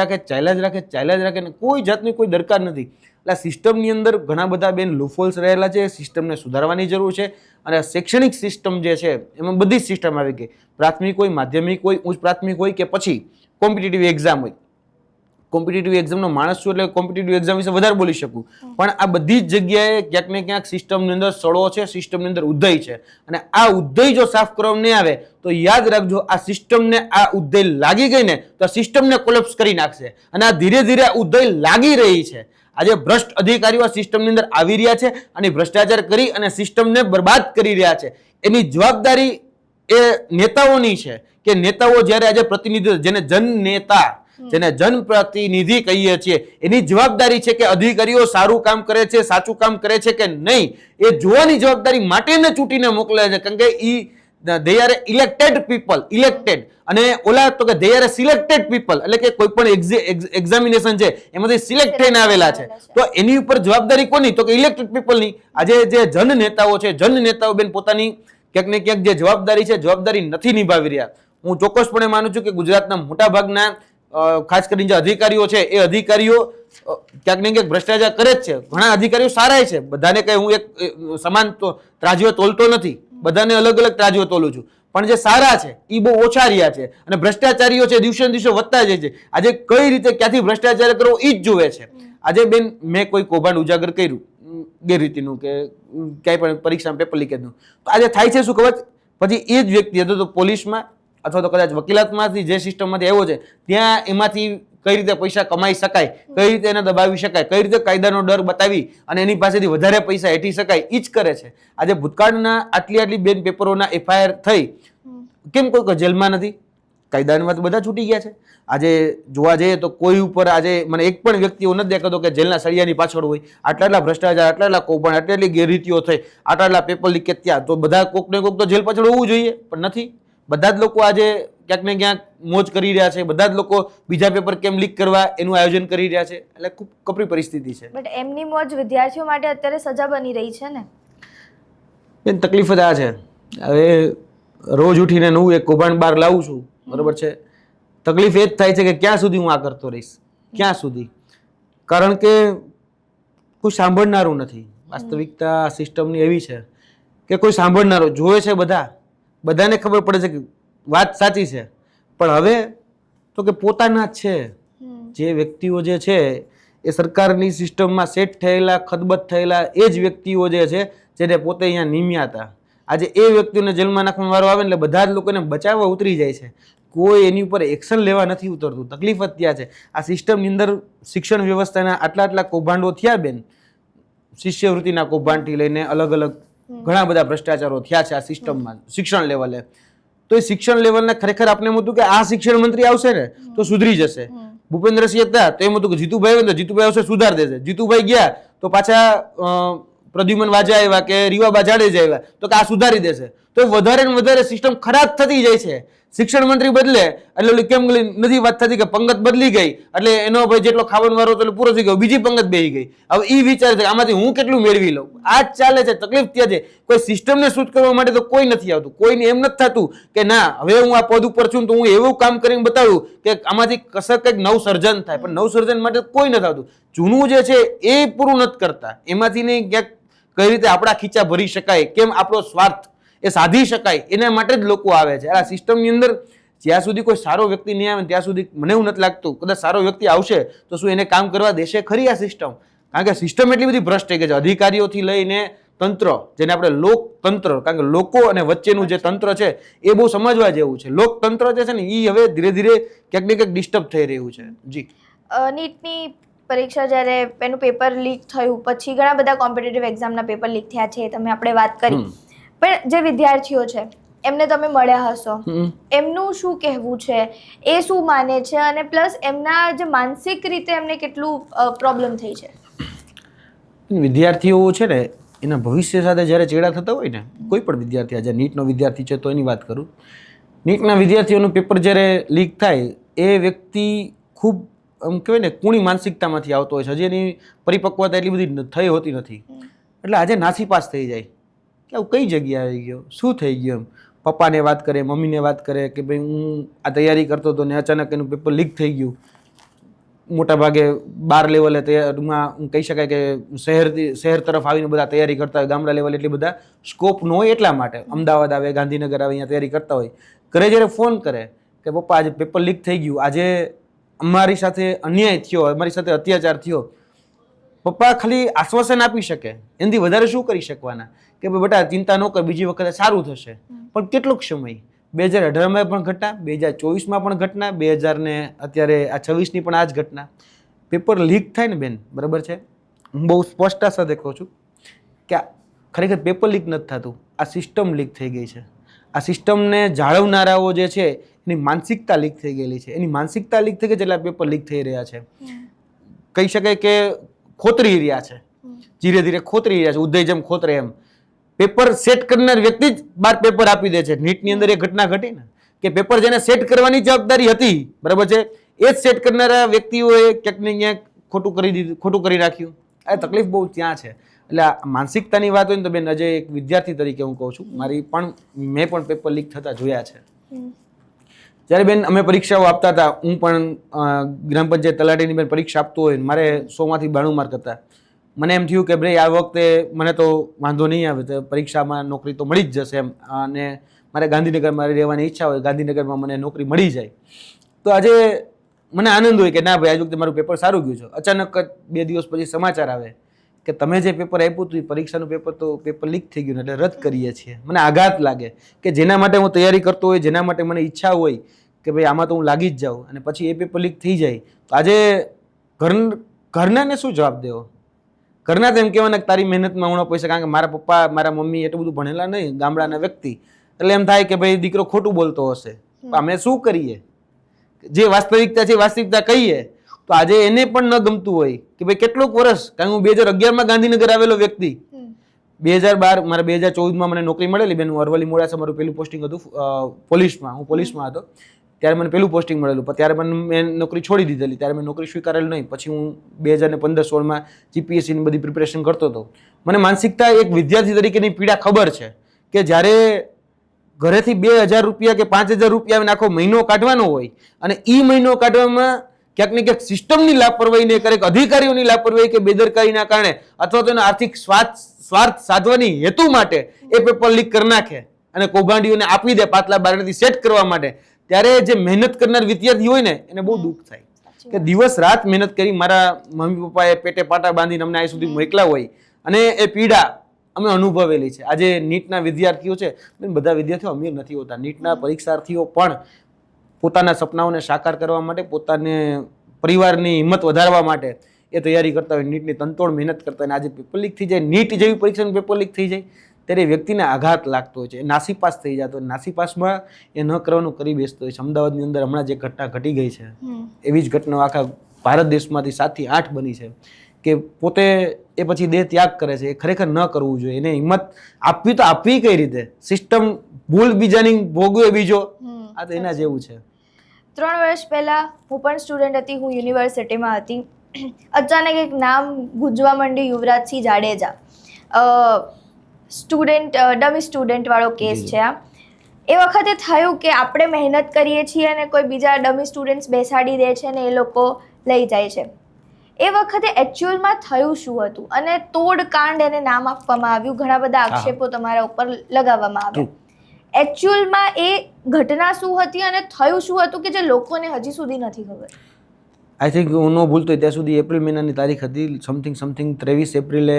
રાખે ને કોઈ જાતની કોઈ દરકાર નથી. એટલે સિસ્ટમની અંદર ઘણા બધા બેન લૂફોલ્સ રહેલા છે. સિસ્ટમને સુધારવાની જરૂર છે અને શૈક્ષણિક સિસ્ટમ જે છે એમાં બધી જ સિસ્ટમ આવી ગઈ. પ્રાથમિક હોય, માધ્યમિક હોય, ઉચ્ચ પ્રાથમિક હોય કે પછી કોમ્પિટિટિવ એક્ઝામ હોય. કોમ્પિટિટિવ એક્ઝામનો માણસ છું એટલે કોમ્પિટિટિવ એક્ઝામ વિશે વધારે બોલી શકું, પણ આ બધી જ જગ્યાએ ક્યાંક ને ક્યાંક સિસ્ટમની અંદર સડો છે, સિસ્ટમની અંદર ઉદય છે અને આ ઉદય જો સાફ કરવામાં નહીં આવે તો યાદ રાખજો આ સિસ્ટમને આ ઉદય લાગી ગઈ ને તો સિસ્ટમને કોલેપ્સ કરી નાખશે અને આ ધીરે ધીરે ઉદય લાગી રહી છે. આજે ભ્રષ્ટ અધિકારીઓ આ સિસ્ટમની અંદર આવી રહ્યા છે અને ભ્રષ્ટાચાર કરી અને સિસ્ટમને બરબાદ કરી રહ્યા છે. એની જવાબદારી એ નેતાઓની છે કે નેતાઓ જ્યારે આજે પ્રતિનિધિ, જેને જનનેતા, જેને જનપ્રતિનિધિ કહીએ છીએ, એની જવાબદારી છે કે અધિકારીઓ સારું કામ કરે છે, સાચું કામ કરે છે કે નહીં, એ જોવાની જવાબદારી માટે એને ચૂંટીને મોકલે છે. કારણ કે they are elected people, elected, અને ઓલા તો કે they are selected people, એટલે કે કોઈ પણ એક્ઝામિનેશન છે એમાંથી સિલેક્ટ થઈને આવેલા છે. તો એની ઉપર જવાબદારી કોની? તો કે ઇલેક્ટેડ પીપલની. આજે જે જનનેતાઓ છે, જનનેતાઓ બેન પોતાની ક્યાંક ને ક્યાંક જે જવાબદારી છે, જવાબદારી નથી નિભાવી રહ્યા. હું ચોક્કસપણે માનું છું કે ગુજરાતના મોટા ભાગના ખાસ કરીને જે અધિકારીઓ છે એ અધિકારીઓ ક્યાંક ને ક્યાંક ભ્રષ્ટાચાર કરે જ છે. ઘણા અધિકારીઓ સારા છે, બધાને કઈ હું એક સમાન ત્રાજ્યો તોલતો નથી, બધાને અલગ અલગ ત્રાજ્યો તોલું છું, પણ જે સારા છે એ બહુ ઓછા રહ્યા છે અને ભ્રષ્ટાચારીઓ છે દિવસે ને દિવસે વધતા જાય છે. આજે કઈ રીતે ક્યાંથી ભ્રષ્ટાચાર કરવો એ જ જોવે છે. આજે બેન મેં કોઈ કૌભાંડ ઉજાગર કર્યું ગેરરીતિનું કે ક્યાંય પણ પરીક્ષામાં પેપર લીકેજનું, તો આજે થાય છે શું ખબર? પછી એ જ વ્યક્તિ હતો તો પોલીસમાં અથવા તો કદાચ વકીલાતમાંથી જે સિસ્ટમમાંથી આવ્યો છે ત્યાં એમાંથી કઈ રીતે પૈસા કમાઈ શકાય, કઈ રીતે એને દબાવી શકાય, કઈ રીતે કાયદાનો ડર બતાવી અને એની પાસેથી વધારે પૈસા હેઠી શકાય, એ જ કરે છે. આજે ભૂતકાળના આટલી બેન પેપરોના FIR થઈ, કેમ કોઈ જેલમાં નથી? કાયદામાં બધા છૂટી ગયા છે. આજે જોવા જઈએ તો કોઈ ઉપર આજે મને એક પણ વ્યક્તિ એવો નથી દેખાતો કે જેલના સળિયાની પાછળ હોય. આટલા ભ્રષ્ટાચાર, આટલા કૌભાંડ, આટલી ગેરરીતિઓ થઈ, આટલા પેપર લીકેજ થયા, તો બધા કોક ને કોક તો જેલ પાછળ હોવું જોઈએ, પણ નથી. બધા જ લોકો આજે ક્યાંક ને ક્યાંક મોજ કરી રહ્યા છે. બધા જ લોકો બીજા પેપર કેમ લીક કરવા એનું આયોજન કરી રહ્યા છે. એટલે ખૂબ કપરી પરિસ્થિતિ છે. બટ એમની મોજ વિદ્યાર્થીઓ માટે અત્યારે સજા બની રહી છે ને. બેન તકલીફ જ આ છે. હવે રોજ ઉઠીને હું એક કૌભાંડ બહાર લાવું છું, બરોબર છે, તકલીફ એ જ થાય છે કે ક્યાં સુધી હું આ કરતો રહીશ, ક્યાં સુધી? કારણ કે કોઈ સાંભળનારું નથી. વાસ્તવિકતા સિસ્ટમની એવી છે કે કોઈ સાંભળનારો જોવે છે, બધાને ખબર પડે છે કે વાત સાચી છે, પણ હવે તો કે પોતાના જ છે જે વ્યક્તિઓ જે છે એ સરકારની સિસ્ટમમાં સેટ થયેલા, ખદબદ થયેલા એ જ વ્યક્તિઓ જે છે જેને પોતે અહીંયા નિમ્યા હતા. આજે એ વ્યક્તિઓને જેલમાં નાખવાનો વારો આવે એટલે બધા જ લોકોને બચાવવા ઉતરી જાય છે. કોઈ એની ઉપર એક્શન લેવા નથી ઉતરતું. તકલીફ જ ત્યાં છે. આ સિસ્ટમની અંદર શિક્ષણ વ્યવસ્થાના આટલા કૌભાંડો થયા બેન, શિષ્યવૃત્તિના કૌભાંડથી લઈને અલગ અલગ ઘણા બધા ભ્રષ્ટાચારો થયા છે આ સિસ્ટમમાં શિક્ષણ લેવલે. તો એ શિક્ષણ લેવલને ખરેખર આપણે એમ હતું કે આ શિક્ષણ મંત્રી આવશે ને તો સુધરી જશે. ભૂપેન્દ્રસિંહ હતા તો એમ હતું કે જીતુભાઈ આવે તો જીતુભાઈ આવશે, સુધાર દેશે. જીતુભાઈ ગયા તો પાછા પ્રદ્યુમન વાજા આવ્યા કે રીવાબા જાડેજા આવ્યા તો કે આ સુધારી દેશે. તો વધારે ને વધારે સિસ્ટમ ખરાબ થતી જાય છે. શિક્ષણ મંત્રી બદલે એટલે કેમ નથી વાત થતી કે પંગત બદલી ગઈ એટલે એનો ભાઈ જેટલો ખાવાનો વારો હતો પૂરો થઈ ગયો, બીજી પંગત બેસી ગઈ. હવે એ વિચાર છે આમાંથી હું કેટલું મેળવી લઉં. આ જ ચાલે છે. તકલીફ ત્યાં છે. કોઈ સિસ્ટમને સૂટ કરવા માટે તો કોઈ નથી આવતું. કોઈને એમ નથી થતું કે ના હવે હું આ પદ ઉપર છું તો હું એવું કામ કરીને બતાવું કે આમાંથી કશક કંઈક નવ સર્જન થાય. પણ નવ સર્જન માટે કોઈ નથી આવતું. જૂનું જે છે એ પૂરું નથી કરતા. એમાંથી નહીં ક્યાંક કઈ રીતે આપણા ખીચા ભરી શકાય, કેમ આપણો સ્વાર્થ એ સાધી શકાય, એના માટે જ લોકો આવે છે. આ સિસ્ટમની અંદર જ્યાં સુધી કોઈ સારો વ્યક્તિ નહીં આવે ત્યાં સુધી મને એવું નથી લાગતું કદાચ સારો વ્યક્તિ આવશે તો શું એને કામ કરવા દેશે ખરી આ સિસ્ટમ? કારણ કે સિસ્ટમ એટલી બધી ભ્રષ્ટ થઈ ગઈ છે. અધિકારીઓથી લઈને તંત્ર, જેને આપણે લોકતંત્ર, કારણ કે લોકો અને વચ્ચેનું જે તંત્ર છે એ બહુ સમજવા જેવું છે. લોકતંત્ર જે છે ને એ હવે ધીરે ધીરે ક્યાંક ને ક્યાંક ડિસ્ટર્બ થઈ રહ્યું છે. જી, નીટની પરીક્ષા જ્યારે એનું પેપર લીક થયું પછી ઘણા બધા કોમ્પિટિટિવ એક્ઝામના પેપર લીક થયા છે, તમે આપણે વાત કરી. પણ જે વિદ્યાર્થીઓ છે એમને તમે મળ્યા હશો, એમનું શું કહેવું છે, એ શું માને છે, અને પ્લસ એમના જે માનસિક રીતે એમને કેટલું પ્રોબ્લેમ થઈ છે? વિદ્યાર્થીઓ છે ને એના ભવિષ્ય સાથે જ્યારે ચેડા થતા હોય ને, કોઈ પણ વિદ્યાર્થી, આજે નીટનો વિદ્યાર્થી છે તો એની વાત કરું, નીટના વિદ્યાર્થીઓનું પેપર જ્યારે લીક થાય એ વ્યક્તિ ખૂબ આમ કહેવાય ને કુણી માનસિકતામાંથી આવતો હોય છે. હજી એની પરિપક્વતા એટલી બધી થઈ હોતી નથી. એટલે આજે નાસીપાસ થઈ જાય કે આવું કઈ જગ્યાએ આવી ગયો, શું થઈ ગયું. એમ પપ્પાને વાત કરે, મમ્મીને વાત કરે કે ભાઈ હું આ તૈયારી કરતો હતો ને અચાનક એનું પેપર લીક થઈ ગયું. મોટા ભાગે 12 લેવલે તૈયારીમાં કહી શકાય કે શહેર તરફ આવીને બધા તૈયારી કરતા હોય. ગામડા લેવલે એટલી બધા સ્કોપ ન હોય એટલા માટે અમદાવાદ આવે, ગાંધીનગર આવે, અહીંયા તૈયારી કરતા હોય. ઘરે જ્યારે ફોન કરે કે પપ્પા આજે પેપર લીક થઈ ગયું, આજે અમારી સાથે અન્યાય થયો, અમારી સાથે અત્યાચાર થયો. પપ્પા ખાલી આશ્વાસન આપી શકે, એનાથી વધારે શું કરી શકવાના કે ભાઈ બેટા ચિંતા ન કર, બીજી વખતે સારું થશે. પણ કેટલોક સમય 2018માં પણ ઘટના, 2024માં પણ ઘટના, 2000 ને અત્યારે આ 26ની પણ આ જ ઘટના. પેપર લીક થાય ને બેન, બરાબર છે, હું બહુ સ્પષ્ટતા સાથે કહું છું કે ખરેખર પેપર લીક નથી થતું, આ સિસ્ટમ લીક થઈ ગઈ છે. આ સિસ્ટમને જાળવનારાઓ જે છે એની માનસિકતા લીક થઈ ગયેલી છે. એની માનસિકતા લીક થઈ ગઈ એટલે પેપર લીક થઈ રહ્યા છે. કહી શકાય કે ખોતરી રહ્યા છે, ધીરે ધીરે ખોતરી રહ્યા છે, ઉદય જેમ ખોતરે એમ. પેપર સેટ કરનાર વ્યક્તિ જ બાર પેપર આપી દે છે. નીટની અંદર એ ઘટના ઘટી ને કે પેપર જેને સેટ કરવાની જવાબદારી હતી, બરાબર છે, એ જ સેટ કરનારા વ્યક્તિઓએ ક્યાંક ને ક્યાંક ખોટું કરી નાખ્યું. આ તકલીફ બહુ ત્યાં છે. એટલે આ માનસિકતાની વાત હોય ને તો બેન, અજય એક વિદ્યાર્થી તરીકે હું કહું છું, મેં પણ પેપર લીક થતા જોયા છે. જ્યારે બેન અમે પરીક્ષાઓ આપતા હતા, હું પણ ગ્રામ પંચાયત તલાટીની બેન પરીક્ષા આપતો હોય, મારે 100 માંથી 92 માર્ક હતા. મને એમ થયું કે ભાઈ આ વખતે મને તો વાંધો નહીં આવે, તો પરીક્ષામાં નોકરી તો મળી જ જશે એમ, અને મારે ગાંધીનગરમાં રહેવાની ઈચ્છા હોય, ગાંધીનગરમાં મને નોકરી મળી જાય. તો આજે મને આનંદ હોય કે ના ભાઈ, આજ વખતે મારું પેપર સારું ગયું છે. અચાનક 2 દિવસ પછી સમાચાર આવે કે તમે જે પેપર આપ્યું હતું એ પરીક્ષાનું પેપર લીક થઈ ગયું, એટલે રદ કરીએ છીએ. મને આઘાત લાગે કે જેના માટે હું તૈયારી કરતો હોય, જેના માટે મને ઈચ્છા હોય કે ભાઈ આમાં તો હું લાગી જ જાઉં, અને પછી એ પેપર લીક થઈ જાય તો આજે ઘરનાને શું જવાબ દેવો? ઘરના તો એમ કહેવાના કે તારી મહેનતમાં હું પૈસા, કારણ કે મારા પપ્પા મારા મમ્મી એટલું બધું ભણેલા નહીં, ગામડાના વ્યક્તિ, એટલે એમ થાય કે ભાઈ દીકરો ખોટું બોલતો હશે. અમે શું કરીએ? જે વાસ્તવિકતા છે વાસ્તવિકતા કહીએ તો આજે એને પણ ન ગમતું હોય કે ભાઈ કેટલુંક વર્ષ, કારણ હું 2011માં ગાંધીનગર આવેલો વ્યક્તિ, 2012 મારા 2014માં મને નોકરી મળેલી બેન. હું અરવલ્લી મોડાસા મારું પહેલું પોસ્ટિંગ હતું પોલીસમાં, હું પોલીસમાં હતો ત્યારે મને પહેલું પોસ્ટિંગ મળેલું. પણ ત્યારે મેં નોકરી છોડી દીધેલી, ત્યારે મેં નોકરી સ્વીકારેલી નહીં. પછી હું 2015-16માં જીપીએસસીની બધી પ્રિપેરેશન કરતો હતો. મને માનસિકતા એક વિદ્યાર્થી તરીકેની પીડા ખબર છે કે જ્યારે ઘરેથી 2000 રૂપિયા કે 5000 રૂપિયા આખો મહિનો કાઢવાનો હોય, અને એ મહિનો કાઢવામાં ક્યાંક ને ક્યાંક સિસ્ટમની લાપરવાહીને, ક્યારેક અધિકારીઓની લાપરવાહી કે બેદરકારીના કારણે, અથવા તો એના આર્થિક સ્વાર્થ સાધવાની હેતુ માટે એ પેપર લીક કરી નાખે અને કૌભાંડીઓને આપી દે પાછલા બારણેથી સેટ કરવા માટે, ત્યારે જે મહેનત કરનાર વિદ્યાર્થી હોય ને એને બહુ દુઃખ થાય કે દિવસ રાત મહેનત કરી, મારા મમ્મી પપ્પાએ પેટે પાટા બાંધીને અમને અહીં સુધી મોકલા હોય, અને એ પીડા અમે અનુભવેલી છે. આજે નીટના વિદ્યાર્થીઓ છે, બધા વિદ્યાર્થીઓ અમીર નથી હોતા. નીટના પરીક્ષાર્થીઓ પણ પોતાના સપનાઓને સાકાર કરવા માટે, પોતાને પરિવારની હિંમત વધારવા માટે એ તૈયારી કરતા હોય, નીટની તનતોડ મહેનત કરતા હોય. આજે પેપર લીક થઈ જાય, નીટ જેવી પરીક્ષાનું પેપર લીક થઈ જાય, ત્યારે વ્યક્તિને આઘાત લાગતો હોય છે, નાસીપાસ થઈ જતો હોય. નાસીપાસમાં એ ન કરવાનું કરી બેસતો હોય છે. અમદાવાદની અંદર હમણાં જે ઘટના ઘટી ગઈ છે, એવી જ ઘટનાઓ આખા ભારત દેશમાંથી 7 થી 8 બની છે કે પોતે એ પછી દેહ ત્યાગ કરે છે. એ ખરેખર ન કરવું જોઈએ. એને હિંમત આપવી તો આપવી કઈ રીતે? સિસ્ટમ ભૂલ બીજાની ભોગવે બીજો, આ તો એના જેવું છે. 3 વર્ષ પહેલા હું પણ સ્ટુડન્ટ હતી, હું યુનિવર્સિટીમાં હતી. અચાનક એક નામ ગુંજવા માંડી, યુવરાજસિંહ જાડેજા. ડમી સ્ટુડન્ટ વાળો કેસ છે આ. એ વખતે થયું કે આપણે મહેનત કરીએ છીએ અને કોઈ બીજા ડમી સ્ટુડન્ટ્સ બેસાડી દે છે અને એ લોકો લઈ જાય છે. એ વખતે એકચ્યુઅલમાં થયું શું હતું અને તોડકાંડ એને નામ આપવામાં આવ્યું, ઘણા બધા આક્ષેપો તમારા ઉપર લગાવવામાં આવ્યા. એકચ્યુઅલમાં એ ઘટના શું હતી અને થયું શું હતું કે જે લોકોને હજી સુધી નથી ખબર? આઈ થિંક હું ન ભૂલતો હોય ત્યાં સુધી એપ્રિલ મહિનાની તારીખ હતી, સમથિંગ 23 એપ્રિલે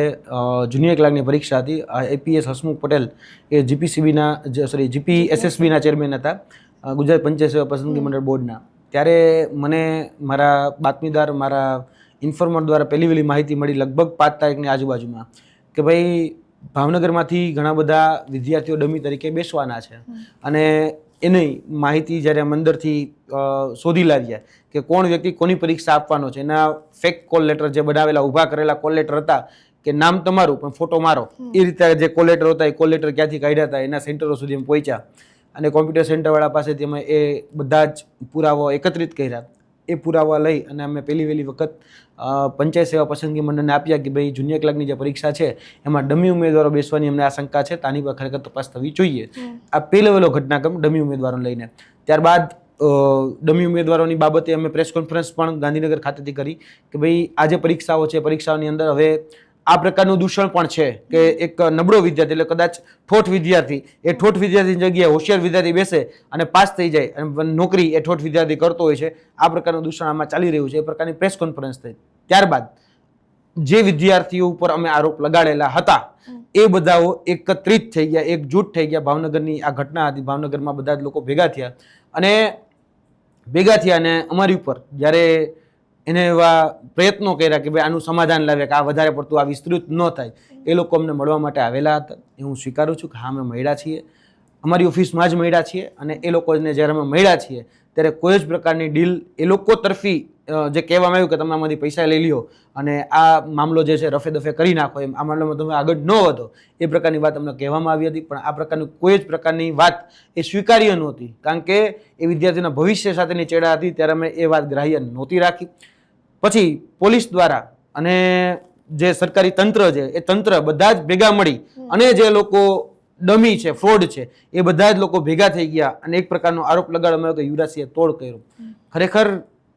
જુનિયર ક્લાર્કની પરીક્ષા હતી. એપીએસ હસમુખ પટેલ એ જીપીએસએસબીના ચેરમેન હતા, ગુજરાત પંચાયત સેવા પસંદગી મંડળ બોર્ડના. ત્યારે મને મારા બાતમીદાર, મારા ઇન્ફોર્મર દ્વારા પહેલી વહેલી માહિતી મળી લગભગ 5 તારીખની આજુબાજુમાં કે ભાઈ ભાવનગરમાંથી ઘણા બધા વિદ્યાર્થીઓ ડમી તરીકે બેસવાના છે. અને એની માહિતી જ્યારે અમે અંદરથી શોધી લાવ્યા કે કોણ વ્યક્તિ કોની પરીક્ષા આપવાનો છે, એના ફેક કોલ લેટર જે બનાવેલા ઊભા કરેલા કોલ લેટર હતા કે નામ તમારું પણ ફોટો મારો, એ રીતે જે કોલ લેટર હતા એ કોલ લેટર ક્યાંથી કાઢ્યા હતા એના સેન્ટરો સુધી અમે પહોંચ્યા અને કોમ્પ્યુટર સેન્ટરવાળા પાસેથી અમે એ બધા જ પુરાવાઓ એકત્રિત કર્યા. એ પુરાવા લઈ અને અમે પહેલી વહેલી વખત પંચાયત સેવા પસંદગી મંડળને આપ્યા કે ભાઈ જુનિયર ક્લાર્કની જે પરીક્ષા છે એમાં ડમી ઉમેદવારો બેસવાની અમને આશંકા છે, તાની પર ખરેખર તપાસ થવી જોઈએ. આ પહેલો વહેલો ઘટનાક્રમ ડમી ઉમેદવારોને લઈને. ત્યારબાદ ડમી ઉમેદવારોની બાબતે અમે પ્રેસ કોન્ફરન્સ પણ ગાંધીનગર ખાતેથી કરી કે ભાઈ આ જે પરીક્ષાઓ છે, પરીક્ષાઓની અંદર હવે આ પ્રકારનું દૂષણ પણ છે કે એક નબળો વિદ્યાર્થી, એટલે કદાચ ઠોઠ વિદ્યાર્થી, એ ઠોઠ વિદ્યાર્થીની જગ્યાએ હોશિયાર વિદ્યાર્થી બેસે અને પાસ થઈ જાય અને નોકરી એ ઠોઠ વિદ્યાર્થી કરતો હોય છે. આ પ્રકારનું દૂષણ આમાં ચાલી રહ્યું છે, એ પ્રકારની પ્રેસ કોન્ફરન્સ થઈ. ત્યારબાદ જે વિદ્યાર્થીઓ ઉપર અમે આરોપ લગાડેલા હતા એ બધાઓ એકત્રિત થઈ ગયા, એકજૂટ થઈ ગયા. ભાવનગરની આ ઘટના હતી, ભાવનગરમાં બધા જ લોકો ભેગા થયા અને અમારી ઉપર જ્યારે એને એવા પ્રયત્નો કર્યા કે ભાઈ આનું સમાધાન લાવે, કે આ વધારે પડતું આ વિસ્તૃત ન થાય. એ લોકો અમને મળવા માટે આવેલા હતા. એ હું સ્વીકારું છું કે હા, અમે મળ્યા છીએ, અમારી ઓફિસમાં જ મળ્યા છીએ. અને એ લોકોને જ્યારે અમે મળ્યા છીએ ત્યારે કોઈ જ પ્રકારની ડીલ એ લોકો તરફી જે કહેવામાં આવ્યું કે તમે આમાંથી પૈસા લઈ લ્યો અને આ મામલો જે છે રફે દફે કરી નાખો, એમ આ મામલામાં તમે આગળ ન વધો, એ પ્રકારની વાત અમને કહેવામાં આવી હતી. પણ આ પ્રકારની કોઈ જ પ્રકારની વાત એ સ્વીકાર્ય નહોતી, કારણ કે એ વિદ્યાર્થીના ભવિષ્ય સાથેની ચેડા હતી. ત્યારે અમે એ વાત ગ્રાહ્ય નહોતી રાખી. પછી પોલીસ દ્વારા અને જે સરકારી તંત્ર છે એ તંત્ર બધા જ ભેગા મળી અને જે લોકો ડમી છે, ફ્રોડ છે, એ બધા જ લોકો ભેગા થઈ ગયા અને એક પ્રકારનો આરોપ લગાડવામાં આવ્યો કે યુવરાજસિંહે તોડ કર્યો. ખરેખર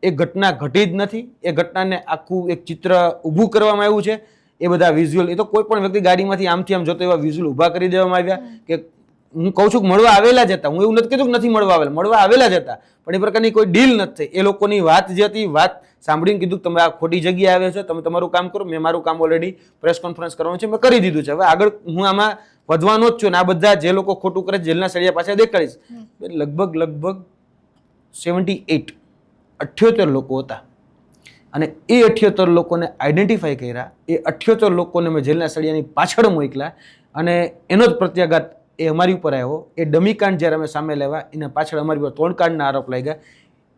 એ ઘટના ઘટી જ નથી. એ ઘટનાને આખું એક ચિત્ર ઊભું કરવામાં આવ્યું છે. એ બધા વિઝ્યુઅલ, એ તો કોઈ પણ વ્યક્તિ ગાડીમાંથી આમથી આમ જોતો એવા વિઝ્યુઅલ ઊભા કરી દેવામાં આવ્યા. કે હું કહું છું કે મળવા આવેલા જ હતા, હું એવું નથી કીધું કે નથી મળવા આવેલા જ હતા, પણ એ પ્રકારની કોઈ ડીલ નથી થઈ. એ લોકોની વાત જે હતી, વાત સાંભળીને કીધું કે તમે આ ખોટી જગ્યાએ આવ્યા છો, તમે તમારું કામ કરો, મેં મારું કામ ઓલરેડી પ્રેસ કોન્ફરન્સ કરવાનું છે, મેં કરી દીધું છે, હવે આગળ હું આમાં વધવાનો જ છું. ને આ બધા જે લોકો ખોટું કરે જેલના સળિયા પાછા દેખાડીશ. લગભગ 78 લોકો હતા અને એ 78 લોકોને આઈડેન્ટિફાઈ કર્યા. એ 78 લોકોને મેં જેલના સળિયાની પાછળ મોકલ્યા અને એનો જ પ્રત્યાઘાત એ અમારી ઉપર આવ્યો. એ ડમીકાંડ જ્યારે અમે સામે લેવા, એના પાછળ અમારી ઉપર તોડકાંડના આરોપ લાગ્યા.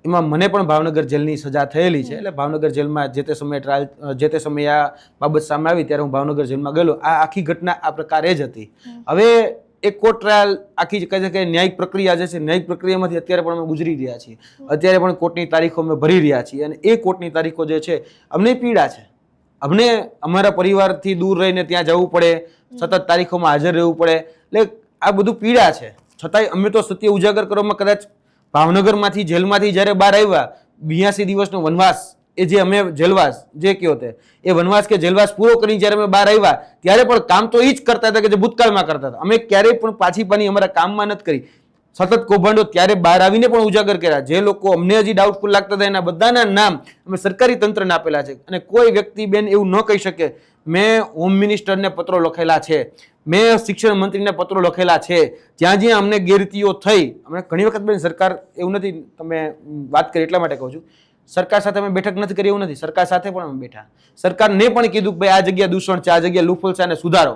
એમાં મને પણ ભાવનગર જેલની સજા થયેલી છે. એટલે ભાવનગર જેલમાં જે તે સમયે ટ્રાયલ, જે તે સમયે આ બાબત સામે આવી ત્યારે હું ભાવનગર જેલમાં ગયેલો. આ આખી ઘટના આ પ્રકારે જ હતી. હવે એક કોર્ટ ટ્રાયલ આખી કહે છે કે ન્યાયિક પ્રક્રિયા જે છે, ન્યાયિક પ્રક્રિયામાંથી અત્યારે પણ અમે ગુજરી રહ્યા છીએ. અત્યારે પણ કોર્ટની તારીખો અમે ભરી રહ્યા છીએ અને એ કોર્ટની તારીખો જે છે, અમને પીડા છે. અમને અમારા પરિવારથી દૂર રહીને ત્યાં જવું પડે, સતત તારીખોમાં હાજર રહેવું પડે. એટલે આ બધું પીડા છે. છતાંય અમે તો સત્ય ઉજાગર કરવામાં, કદાચ ભાવનગરમાંથી જેલમાંથી જ્યારે બહાર આવ્યા, 82 દિવસનો વનવાસ, એ જે અમે જેલવાસ જે કયો તે, એ વનવાસ કે જેલવાસ પૂરો કરીને જ્યારે અમે બહાર આવ્યા ત્યારે પણ કામ તો એ જ કરતા હતા કે જે ભૂતકાળમાં કરતા હતા. અમે ક્યારેય પણ પાછી પાની અમારા કામમાં નથી કરી. સતત કૌભાંડો ત્યારે બહાર આવીને પણ ઉજાગર કર્યા. જે લોકો અમને હજી ડાઉટફુલ લાગતા હતા એના બધાના નામ અમે સરકારી તંત્રને આપેલા છે. અને કોઈ વ્યક્તિ બેન એવું ન કહી શકે મેં હોમ મિનિસ્ટરને પત્રો લખેલા છે, મેં શિક્ષણ મંત્રીને પત્રો લખેલા છે, જ્યાં જ્યાં અમને ગેરરીતિઓ થઈ. અમે ઘણી વખત બેન સરકાર, એવું નથી, તમે વાત કરી એટલા માટે કહું છું, સરકાર સાથે અમે બેઠક નથી કરી એવું નથી, સરકાર સાથે પણ અમે બેઠા. સરકારને પણ કીધું કે ભાઈ આ જગ્યા દૂષણ છે, આ જગ્યા લૂફોલ છે, આને સુધારો,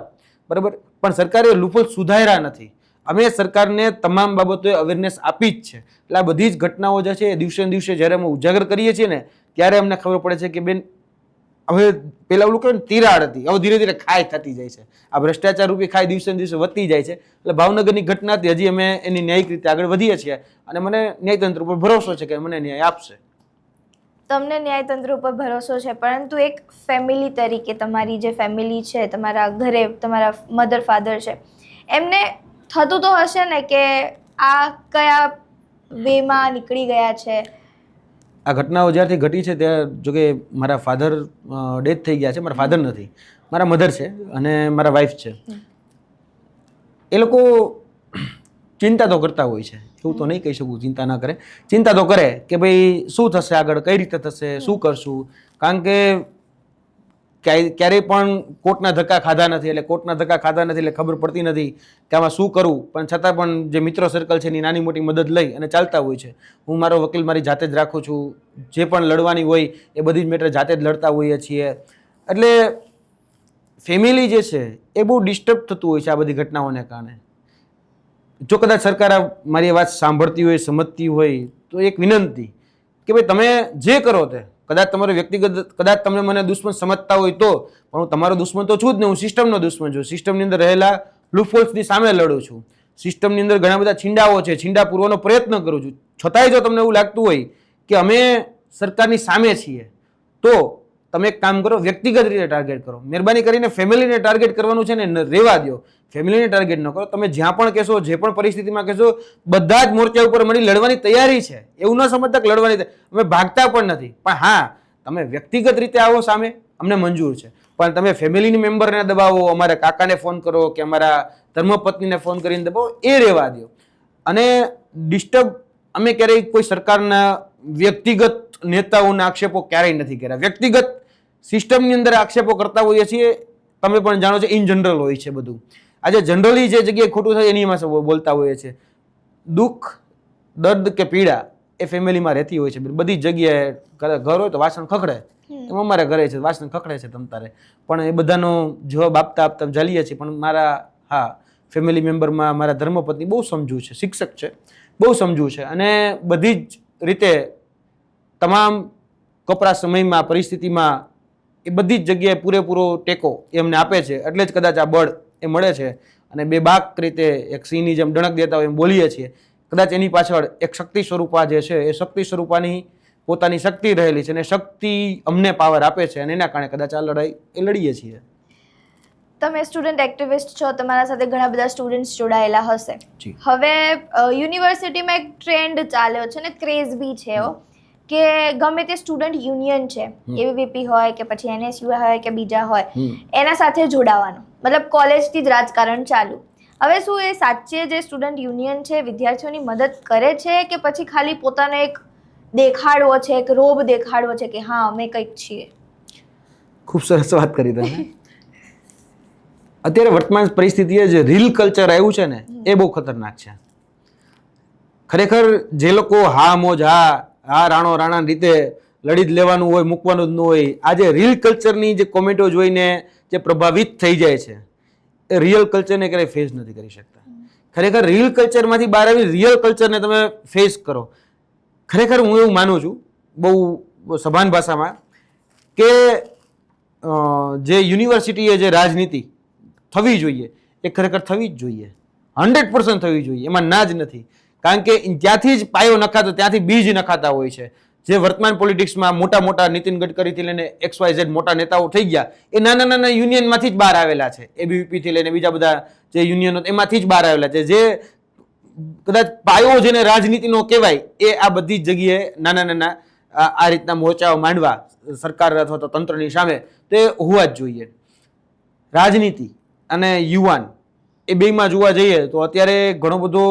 બરાબર. પણ સરકારે લૂફોલ સુધાર્યા નથી. અમે સરકારને તમામ બાબતોએ અવેરનેસ આપી જ છે. એટલે આ બધી જ ઘટનાઓ જે છે એ દિવસે ને દિવસે જ્યારે અમે ઉજાગર કરીએ છીએ ને ત્યારે અમને ખબર પડે છે કે બેન હવે પેલા ઓલું કહે ને તિરાડ હતી, હવે ધીરે ધીરે ખાય થતી જાય છે. આ ભ્રષ્ટાચાર રૂપી ખાય દિવસે ને દિવસે વધતી જાય છે. એટલે ભાવનગરની ઘટના હતી, હજી અમે એની ન્યાયિક રીતે આગળ વધીએ છીએ અને મને ન્યાયતંત્ર ઉપર ભરોસો છે કે મને ન્યાય આપશે. તમને ન્યાયતંત્ર ઉપર ભરોસો છે, પરંતુ એક ફેમિલી તરીકે તમારી જે ફેમિલી છે, તમારા ઘરે તમારા મધર ફાધર છે, એમને થતું તો હશે ને કે આ કયા વેમાં નીકળી ગયા છે? આ ઘટનાઓ જ્યારથી ઘટી છે ત્યાં, જોકે મારા ફાધર ડેથ થઈ ગયા છે, મારા ફાધર નથી, મારા મધર છે અને મારા વાઈફ છે. એ લોકો ચિંતા તો કરતા હોય છે, એવું તો નહીં કહી શકું ચિંતા ના કરે. ચિંતા તો કરે કે ભાઈ શું થશે આગળ, કઈ રીતે થશે, શું કરશું. કારણ કે ક્યારેય પણ કોર્ટના ધક્કા ખાધા નથી. એટલે કોર્ટના ધક્કા ખાધા નથી એટલે ખબર પડતી નથી કે આમાં શું કરવું. પણ છતાં પણ જે મિત્ર સર્કલ છે એની નાની મોટી મદદ લઈ અને ચાલતા હોય છે. હું મારો વકીલ મારી જાતે જ રાખું છું. જે પણ લડવાની હોય એ બધી જ મેટર જાતે જ લડતા હોઈએ છીએ. એટલે ફેમિલી જે છે એ બહુ ડિસ્ટર્બ થતું હોય છે આ બધી ઘટનાઓને કારણે. જો કદાચ સરકાર મારી વાત સાંભળતી હોય, સમજતી હોય તો એક વિનંતી કે ભાઈ તમે જે કરો તે, કદાચ તમારો વ્યક્તિગત, કદાચ તમને મને દુશ્મન સમજતા હોય તો, પણ હું તમારો દુશ્મન તો છું જ ને. હું સિસ્ટમનો દુશ્મન છું. સિસ્ટમની અંદર રહેલા લૂપહોલ્સની સામે લડું છું. સિસ્ટમની અંદર ઘણા બધા છીંડાઓ છે, છીંડા પૂરવાનો પ્રયત્ન કરું છું. છતાંય જો તમને એવું લાગતું હોય કે અમે સરકારની સામે છીએ તો તમે એક કામ કરો, વ્યક્તિગત રીતે ટાર્ગેટ કરો. મહેરબાની કરીને ફેમિલીને ટાર્ગેટ કરવાનું છે ને રહેવા દો. ફેમિલીને ટાર્ગેટ ન કરો. તમે જ્યાં પણ કહેશો, જે પણ પરિસ્થિતિમાં કહેશો, બધા જ મોરચા ઉપર મળી લડવાની તૈયારી છે. એવું ન સમજતા કે લડવાની, અમે ભાગતા પણ નથી. પણ હા, તમે વ્યક્તિગત રીતે આવો સામે, અમને મંજૂર છે. પણ તમે ફેમિલીની મેમ્બરને દબાવો, અમારા કાકાને ફોન કરો કે અમારા ધર્મપત્નીને ફોન કરીને દબાવો, એ રહેવા દો. અને ડિસ્ટર્બ અમે ક્યારેય કોઈ સરકારના વ્યક્તિગત નેતાઓના આક્ષેપો ક્યારેય નથી કર્યા. વ્યક્તિગત સિસ્ટમની અંદર આક્ષેપો કરતા હોઈએ છીએ. તમે પણ જાણો છો ઇન જનરલ હોય છે બધું. આજે જનરલી જે જગ્યાએ ખોટું થાય એની એમાં બોલતા હોઈએ છીએ. દુઃખ, દર્દ કે પીડા એ ફેમિલીમાં રહેતી હોય છે. બધી જ જગ્યાએ ઘર હોય તો વાસણ ખખડે, એમ અમારા ઘરે છે વાસણ ખખડે છે તમતારે, પણ એ બધાનો જવાબ આપતા આપતા ચાલીએ છીએ. પણ મારા ફેમિલી મેમ્બરમાં મારા ધર્મપત્ની બહુ સમજુ છે, શિક્ષક છે, બહુ સમજુ છે, અને બધી જ રીતે તમામ કપરા સમયમાં પરિસ્થિતિમાં એ બધી જ જગ્યાએ પૂરેપૂરો ટેકો એ અમને આપે છે. એટલે જ કદાચ આ બળ એ મળે છે. અને બે બાક રીતે એક સિંહની જેમ ડણક દેતા હોય એમ બોલીએ છીએ. કદાચ એની પાછળ એક શક્તિ સ્વરૂપા જે છે એ શક્તિ સ્વરૂપાની પોતાની શક્તિ રહેલી છે, અને શક્તિ અમને પાવર આપે છે, અને એના કારણે કદાચ આ લડાઈ એ લડીએ છીએ. તમે સ્ટુડન્ટ એક્ટિવિસ્ટ છો, તમારા સાથે ઘણા બધા સ્ટુડન્ટ્સ જોડાયેલા હશે. હવે યુનિવર્સિટીમાં એક ટ્રેન્ડ ચાલ્યો છે ને ક્રેઝ બી છે એવો કે ગમે તે સ્ટુડન્ટ યુનિયન છે, એબીવીપી હોય કે પછી એનએસયુ હોય કે બીજા હોય, એના સાથે જોડાવાનું, મતલબ કોલેજથી જ રાજકારણ ચાલુ. હવે શું એ સાચે જે સ્ટુડન્ટ યુનિયન છે વિદ્યાર્થીઓની મદદ કરે છે કે પછી ખાલી પોતાનો એક દેખાડવો છે, એક રોબ દેખાડવો છે કે હા અમે કંઈક છીએ? ખૂબ સરસ વાત કરી તમે. અત્યારે વર્તમાન પરિસ્થિતિએ જે રીલ કલ્ચર આવ્યું છે ને એ બહુ ખતરનાક છે. ખરેખર જે લોકો હા મોજ હા રાણો રાણા રીતે લડી જ લેવાનું હોય, મૂકવાનું જ ન હોય, આજે રીલ કલ્ચરની જે કોમેન્ટો જોઈને જે પ્રભાવિત થઈ જાય છે એ રિયલ કલ્ચરને ક્યારેય ફેસ નથી કરી શકતા. ખરેખર રીલ કલ્ચરમાંથી બહાર આવી રિયલ કલ્ચરને તમે ફેસ કરો. ખરેખર હું એવું માનું છું બહુ સભાન ભાષામાં કે જે યુનિવર્સિટીએ જે રાજનીતિ થવી જોઈએ એ ખરેખર થવી જ જોઈએ, 100% થવી જોઈએ, એમાં ના જ નથી. કારણ કે જ્યાંથી જ પાયો નખાતો ત્યાંથી બીજ નખાતા હોય છે. જે વર્તમાન પોલિટિક્સમાં મોટા મોટા નીતિન ગડકરીથી લઈને XYZ મોટા નેતાઓ થઈ ગયા એ નાના નાના યુનિયનમાંથી જ બહાર આવેલા છે. એબીવીપીથી લઈને બીજા બધા જે યુનિયનો એમાંથી જ બહાર આવેલા છે. જે કદાચ પાયો જેને રાજનીતિનો કહેવાય એ આ બધી જ જગ્યાએ નાના નાના આ રીતના મોરચાઓ માંડવા સરકાર અથવા તો તંત્રની સામે તે હોવા જ જોઈએ. રાજનીતિ અને યુવાન એ બેમાં જોવા જઈએ તો અત્યારે ઘણો બધો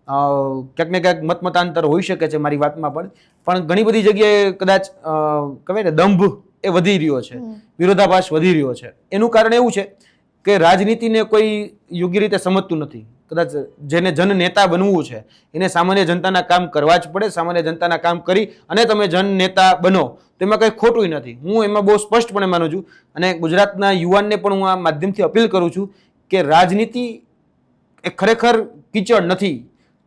ક્યાંક ને ક્યાંક મતમતાંતર હોઈ શકે છે મારી વાતમાં પણ ઘણી બધી જગ્યાએ કદાચ કહેવાય ને દંભ એ વધી રહ્યો છે, વિરોધાભાસ વધી રહ્યો છે. એનું કારણ એવું છે કે રાજનીતિને કોઈ યોગ્ય રીતે સમજતું નથી. કદાચ જેને જન નેતા બનવું છે એને સામાન્ય જનતાના કામ કરવા જ પડે. સામાન્ય જનતાના કામ કરી અને તમે જન નેતા બનો તો એમાં કંઈ ખોટું નથી. હું એમાં બહુ સ્પષ્ટપણે માનું છું અને ગુજરાતના યુવાનને પણ હું આ માધ્યમથી અપીલ કરું છું કે રાજનીતિ એ ખરેખર કીચડ નથી.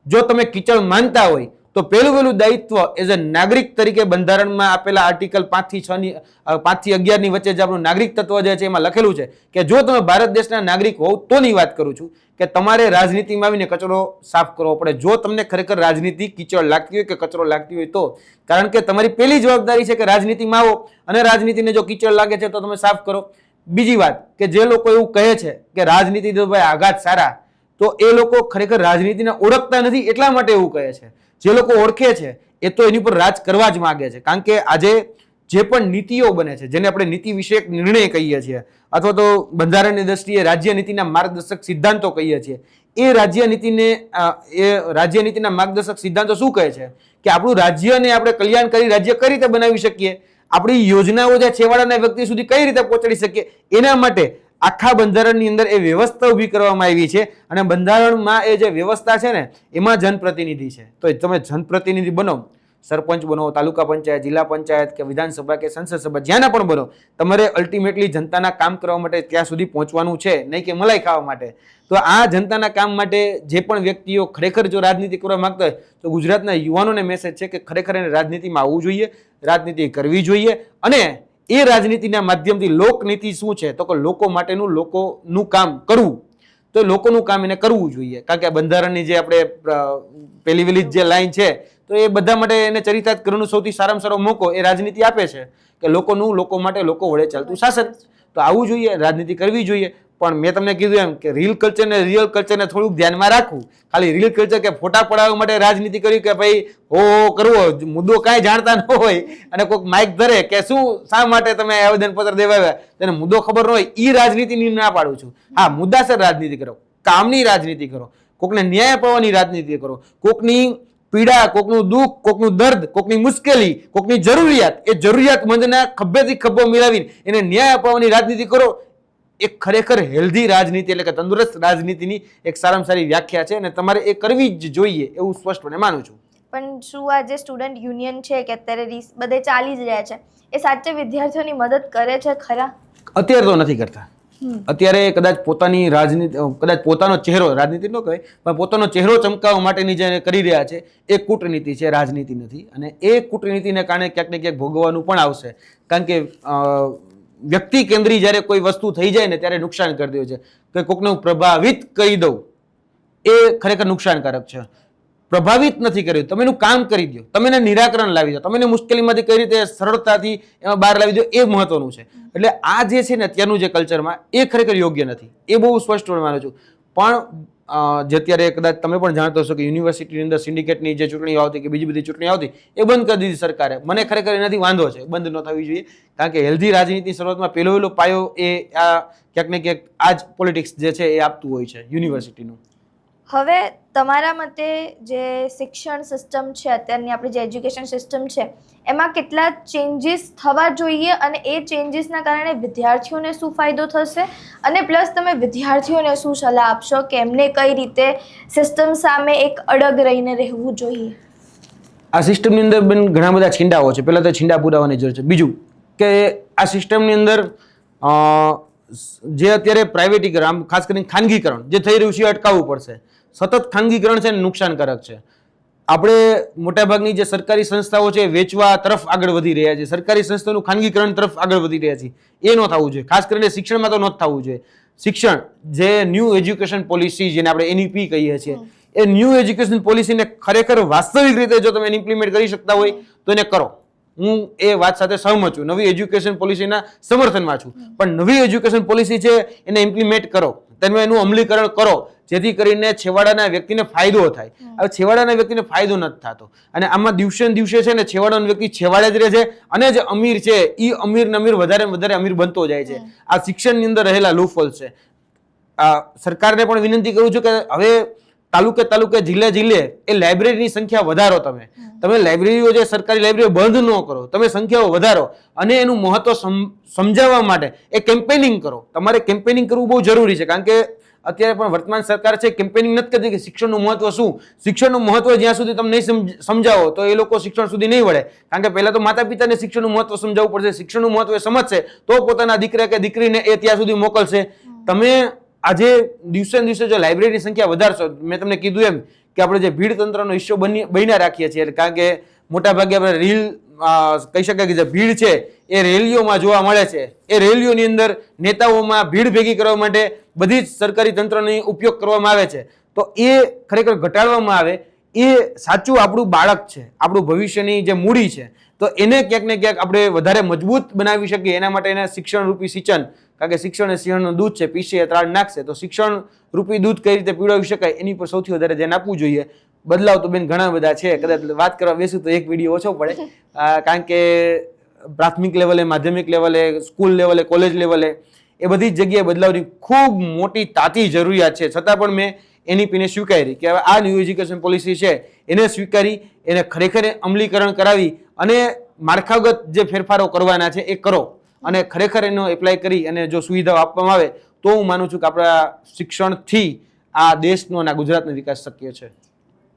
જો તમે કીચડ માનતા હોય તો પહેલું દાયિત્વ એઝ અ નાગરિક તરીકે બંધારણમાં આપેલા આર્ટિકલ 5 થી 11 ની વચ્ચે જે આપણું નાગરિક તત્વ જે છે એમાં લખેલું છે કે જો તમે ભારત દેશના નાગરિક હોવ તોની વાત કરું છું કે તમારે રાજનીતિમાં આવીને કચરો સાફ કરવો પડે. જો તમને ખરેખર રાજનીતિ કીચડ લાગતી હોય કે કચરો લાગતી હોય તો, કારણ કે તમારી પહેલી જવાબદારી છે કે રાજનીતિમાં આવો અને રાજનીતિને જો કીચડ લાગે છે તો તમે સાફ કરો. બીજી વાત કે જે લોકો એવું કહે છે કે રાજનીતિ તો ભાઈ આઘાત સારા, તો એ લોકો ખરેખર રાજનીતિને ઓળખતા નથી એટલા માટે એવું કહે છે. જે લોકો ઓળખે છે એ તો એની પર રાજ કરવા જ માંગે છે. કારણ કે આજે જે પણ નીતિઓ બને છે જેને આપણે નીતિ વિષયક નિર્ણય કહીએ છીએ અથવા તો બંધારણની દ્રષ્ટિએ રાજ્ય નીતિના માર્ગદર્શક સિદ્ધાંતો કહીએ છીએ, એ રાજ્ય નીતિના માર્ગદર્શક સિદ્ધાંતો શું કહે છે કે આપણું રાજ્યને આપણે કલ્યાણકારી રાજ્ય કઈ રીતે બનાવી શકીએ, આપણી યોજનાઓ જે છેવાડાના વ્યક્તિ સુધી કઈ રીતે પહોંચાડી શકીએ, એના માટે આખા બંધારણની અંદર એ વ્યવસ્થા ઊભી કરવામાં આવી છે. અને બંધારણમાં એ જે વ્યવસ્થા છે ને એમાં જનપ્રતિનિધિ છે. તો તમે જનપ્રતિનિધિ બનો, સરપંચ બનો, તાલુકા પંચાયત, જિલ્લા પંચાયત કે વિધાનસભા કે સંસદ સભા જ્યાંના પણ બનો, તમારે અલ્ટિમેટલી જનતાના કામ કરવા માટે ત્યાં સુધી પહોંચવાનું છે, નહીં કે મલાઈ ખાવા માટે. તો આ જનતાના કામ માટે જે પણ વ્યક્તિઓ ખરેખર જો રાજનીતિ કરવા માંગતા હોય તો ગુજરાતના યુવાનોને મેસેજ છે કે ખરેખર એને રાજનીતિમાં આવવું જોઈએ, રાજનીતિ કરવી જોઈએ. અને એ રાજનીતિના માધ્યમથી લોકનીતિ શું છે તો કે લોકો માટેનું લોકોનું કામ કરવું. તો લોકોનું કામ એને કરવું જોઈએ. કારણ કે બંધારણની જે આપણે પહેલી જે લાઈન છે તો એ બધા માટે એને ચરિતાર્થ કરવાનું સૌથી સારામાં સારો મોકો એ રાજનીતિ આપે છે કે લોકોનું લોકો માટે લોકો વડે ચાલતું શાસન. તો આવું જોઈએ, રાજનીતિ કરવી જોઈએ. પણ મેં તમને કીધું એમ કે રીલ કલ્ચર ને રિયલ કલ્ચરને થોડુંક ધ્યાનમાં રાખવું. ખાલી રીલ કલ્ચર કે ફોટા પડાવવા માટે રાજનીતિ કરી કે ભાઈ હો કરવો, મુદ્દો કાંઈ જાણતા ન હોય અને કોઈક માઇક ધરે કે શું શા માટે તમે આવેદનપત્ર દેવા આવ્યા તેને મુદ્દો ખબર ન હોય, એ રાજનીતિની ના પાડું છું. હા, મુદ્દાસર રાજનીતિ કરો, કામની રાજનીતિ કરો, કોકને ન્યાય અપાવવાની રાજનીતિ કરો, કોકની પીડા, કોકનું દુઃખ, કોકનું દર્દ, કોકની મુશ્કેલી, કોકની જરૂરિયાત, એ જરૂરિયાતમંદના ખભેથી ખભો મિલાવીને એને ન્યાય અપાવવાની રાજનીતિ કરો. એક ખરેખર હેલ્ધી રાજનીતિ એટલે કે તંદુરસ્ત રાજનીતિની એક સારામાં સારી વ્યાખ્યા છે અને તમારે એ કરવી જ જોઈએ એવું સ્પષ્ટપણે માનું છું. પણ શું આ જે સ્ટુડન્ટ યુનિયન છે કે અત્યારે બધે ચાલી જ રહ્યા છે એ સાચે વિદ્યાર્થીઓની મદદ કરે છે ખરા? અત્યારે તો નથી કરતા. અત્યારે કદાચ પોતાની રાજનીતિ, કદાચ પોતાનો ચહેરો, રાજનીતિ ન કહેવાય પણ પોતાનો ચહેરો ચમકાવવા માટેની જે કરી રહ્યા છે એ કૂટનીતિ છે, રાજનીતિ નથી. અને એ કૂટનીતિને કારણે ક્યાંક ને ક્યાંક ભોગવવાનું પણ આવશે. કારણ કે વ્યક્તિ કેન્દ્રી જ્યારે કોઈ વસ્તુ થઈ જાય ને ત્યારે નુકસાન કરી દે છે. કે કોકને પ્રભાવિત કરી દઉં એ ખરેખર નુકસાનકારક છે. પ્રભાવિત નથી કર્યું, તમે એનું કામ કરી દો, તમે એને નિરાકરણ લાવી દો, તમે એને મુશ્કેલીમાંથી કઈ રીતે સરળતાથી એમાં બહાર લાવી દો, એ મહત્વનું છે. એટલે આ જે છે ને અત્યારનું જે કલ્ચરમાં એ ખરેખર યોગ્ય નથી, એ બહુ સ્પષ્ટ માનું છું. પણ જે અત્યારે કદાચ તમે પણ જાણતો હશો કે યુનિવર્સિટીની અંદર સિન્ડિકેટની જે ચૂંટણીઓ આવતી કે બીજી બધી ચૂંટણી આવતી એ બંધ કરી દીધી સરકારે. મને ખરેખર એનાથી વાંધો છે, બંધ ન થવી જોઈએ. કારણ કે હેલ્ધી રાજનીતિ શરૂઆતમાં પહેલો પાયો એ આ ક્યાંક ને ક્યાંક આ જ પોલિટિક્સ જે છે એ આપતું હોય છે યુનિવર્સિટીનું. હવે તમારા મતે જે શિક્ષણ સિસ્ટમ છે અત્યારની, આપણી જે એજ્યુકેશન સિસ્ટમ છે એમાં કેટલા ચેન્જીસ થવા જોઈએ અને એ ચેન્જીસના કારણે વિદ્યાર્થીઓને શું ફાયદો થશે અને પ્લસ તમે વિદ્યાર્થીઓને શું સલાહ આપશો કે એમને કઈ રીતે સિસ્ટમ સામે એક અડગ રહીને રહેવું જોઈએ? આ સિસ્ટમની અંદર બેન ઘણા બધા છીંડાઓ છે. પહેલાં તો છીંડા પુરાવાની જરૂર છે. બીજું કે આ સિસ્ટમની અંદર જે અત્યારે પ્રાઇવેટીકરણ, ખાસ કરીને ખાનગીકરણ જે થઈ રહ્યું છે એ અટકાવવું પડશે. સતત ખાનગીકરણ છે ને નુકસાનકારક છે. આપણે મોટાભાગની જે સરકારી સંસ્થાઓ છે વેચવા તરફ આગળ વધી રહ્યા છે, સરકારી સંસ્થાઓનું ખાનગીકરણ તરફ આગળ વધી રહ્યા છે. એ ન થવું જોઈએ. ખાસ કરીને શિક્ષણમાં તો ન થવું જોઈએ. શિક્ષણ જે ન્યૂ એજ્યુકેશન પોલિસી જેને આપણે NEP કહીએ છીએ, એ ન્યૂ એજ્યુકેશન પોલિસીને ખરેખર વાસ્તવિક રીતે જો તમે ઇમ્પ્લિમેન્ટ કરી શકતા હોય તો એને કરો. હું એ વાત સાથે સહમત છું, નવી એજ્યુકેશન પોલિસીના સમર્થનમાં છું. પણ નવી એજ્યુકેશન પોલિસી છે એને ઇમ્પ્લિમેન્ટ કરો, તમે એનું અમલીકરણ કરો જેથી કરીને છેવાડાના વ્યક્તિને ફાયદો થાય. હવે છેવાડાના વ્યક્તિને ફાયદો નથી થતો અને આમાં દિવસે ને દિવસે છે ને છેવાડાનો વ્યક્તિ છેવાડે જ રહે છે અને જે અમીર છે એ અમીર ને અમીર વધારે વધારે અમીર બનતો જાય છે. આ શિક્ષણની અંદર રહેલા લૂફોલ છે. સરકારને પણ વિનંતી કરું છું કે હવે તાલુકે જિલ્લે એ લાઇબ્રેરીની સંખ્યા વધારો. તમે લાઇબ્રેરીઓ જે સરકારી લાઇબ્રેરીઓ બંધ ન કરો, તમે સંખ્યાઓ વધારો અને એનું મહત્વ સમજાવવા માટે એ કેમ્પેનિંગ કરો. તમારે કેમ્પેનિંગ કરવું બહુ જરૂરી છે. કારણ કે અત્યારે પણ વર્તમાન સરકાર છે કેમ્પેનિંગ નથી કરતી કે શિક્ષણનું મહત્વ શું. શિક્ષણનું મહત્વ જ્યાં સુધી તમે નહીં સમજાવો તો એ લોકો શિક્ષણ સુધી નહીં વળે. કારણ કે પહેલા તો માતા પિતાને શિક્ષણનું મહત્વ સમજાવવું પડશે. શિક્ષણનું મહત્વ સમજશે તો પોતાના દીકરા કે દીકરીને એ ત્યાં સુધી મોકલશે. તમે આજે દિવસે ને દિવસે જો લાઇબ્રેરીની સંખ્યા વધારશો, મેં તમને કીધું એમ કે આપણે જે ભીડ તંત્રનો ઇસ્યુ બન્યા રાખીએ છીએ. કારણ કે મોટા ભાગે આપણે રીલ કહી શકાય કે જે ભીડ છે એ રેલીઓમાં જોવા મળે છે. એ રેલીઓની અંદર નેતાઓમાં ભીડ ભેગી કરવા માટે બધી જ સરકારી તંત્રનો ઉપયોગ કરવામાં આવે છે. તો એ ખરેખર ઘટાડવામાં આવે. એ સાચું આપણું બાળક છે, આપણું ભવિષ્યની જે મૂડી છે, તો એને ક્યાંક ને ક્યાંક આપણે વધારે મજબૂત બનાવી શકીએ. એના માટે એને શિક્ષણ રૂપી સિંચન, કારણ કે શિક્ષણ એ સિંહણનું દૂધ છે, પીશે એ ત્રાણ નાખશે. તો શિક્ષણ રૂપી દૂધ કઈ રીતે પીવડાવી શકાય એની પર સૌથી વધારે ધ્યાન આપવું જોઈએ. બદલાવ તો બેન ઘણા બધા છે, કદાચ વાત કરવા બેસું તો એક વિડીયો ઓછો પડે. કારણ કે પ્રાથમિક લેવલે, માધ્યમિક લેવલે, સ્કૂલ લેવલે, કોલેજ લેવલે એ બધી જ જગ્યાએ બદલાવની ખૂબ મોટી તાતી જરૂરિયાત છે. છતાં પણ મેં NEPને સ્વીકારી કે હવે આ ન્યૂ એજ્યુકેશન પોલિસી છે એને સ્વીકારી, એને ખરેખર અમલીકરણ કરાવી અને માળખાગત જે ફેરફારો કરવાના છે એ કરો અને ખરેખર એનો એપ્લાય કરી અને જો સુવિધાઓ આપવામાં આવે તો હું માનું છું કે આપણા શિક્ષણથી આ દેશનો અને ગુજરાતનો વિકાસ શક્ય છે.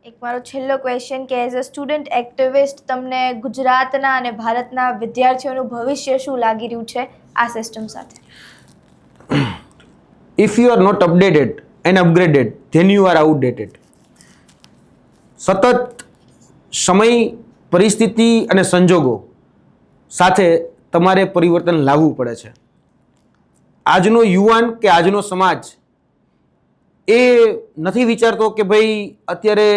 એક મારો છેલ્લો ક્વેશ્ચન કે એઝ અ સ્ટુડન્ટ એક્ટિવિસ્ટ તમને ગુજરાતના અને ભારતના વિદ્યાર્થીઓનું ભવિષ્ય શું લાગી રહ્યું છે આ સિસ્ટમ સાથે? If you are not updated and upgraded then you are outdated. સતત સમય, પરિસ્થિતિ અને સંજોગો સાથે તમારે પરિવર્તન લાવવું પડે છે. આજનો યુવાન કે આજનો સમાજ એ નથી વિચારતો કે ભાઈ અત્યારે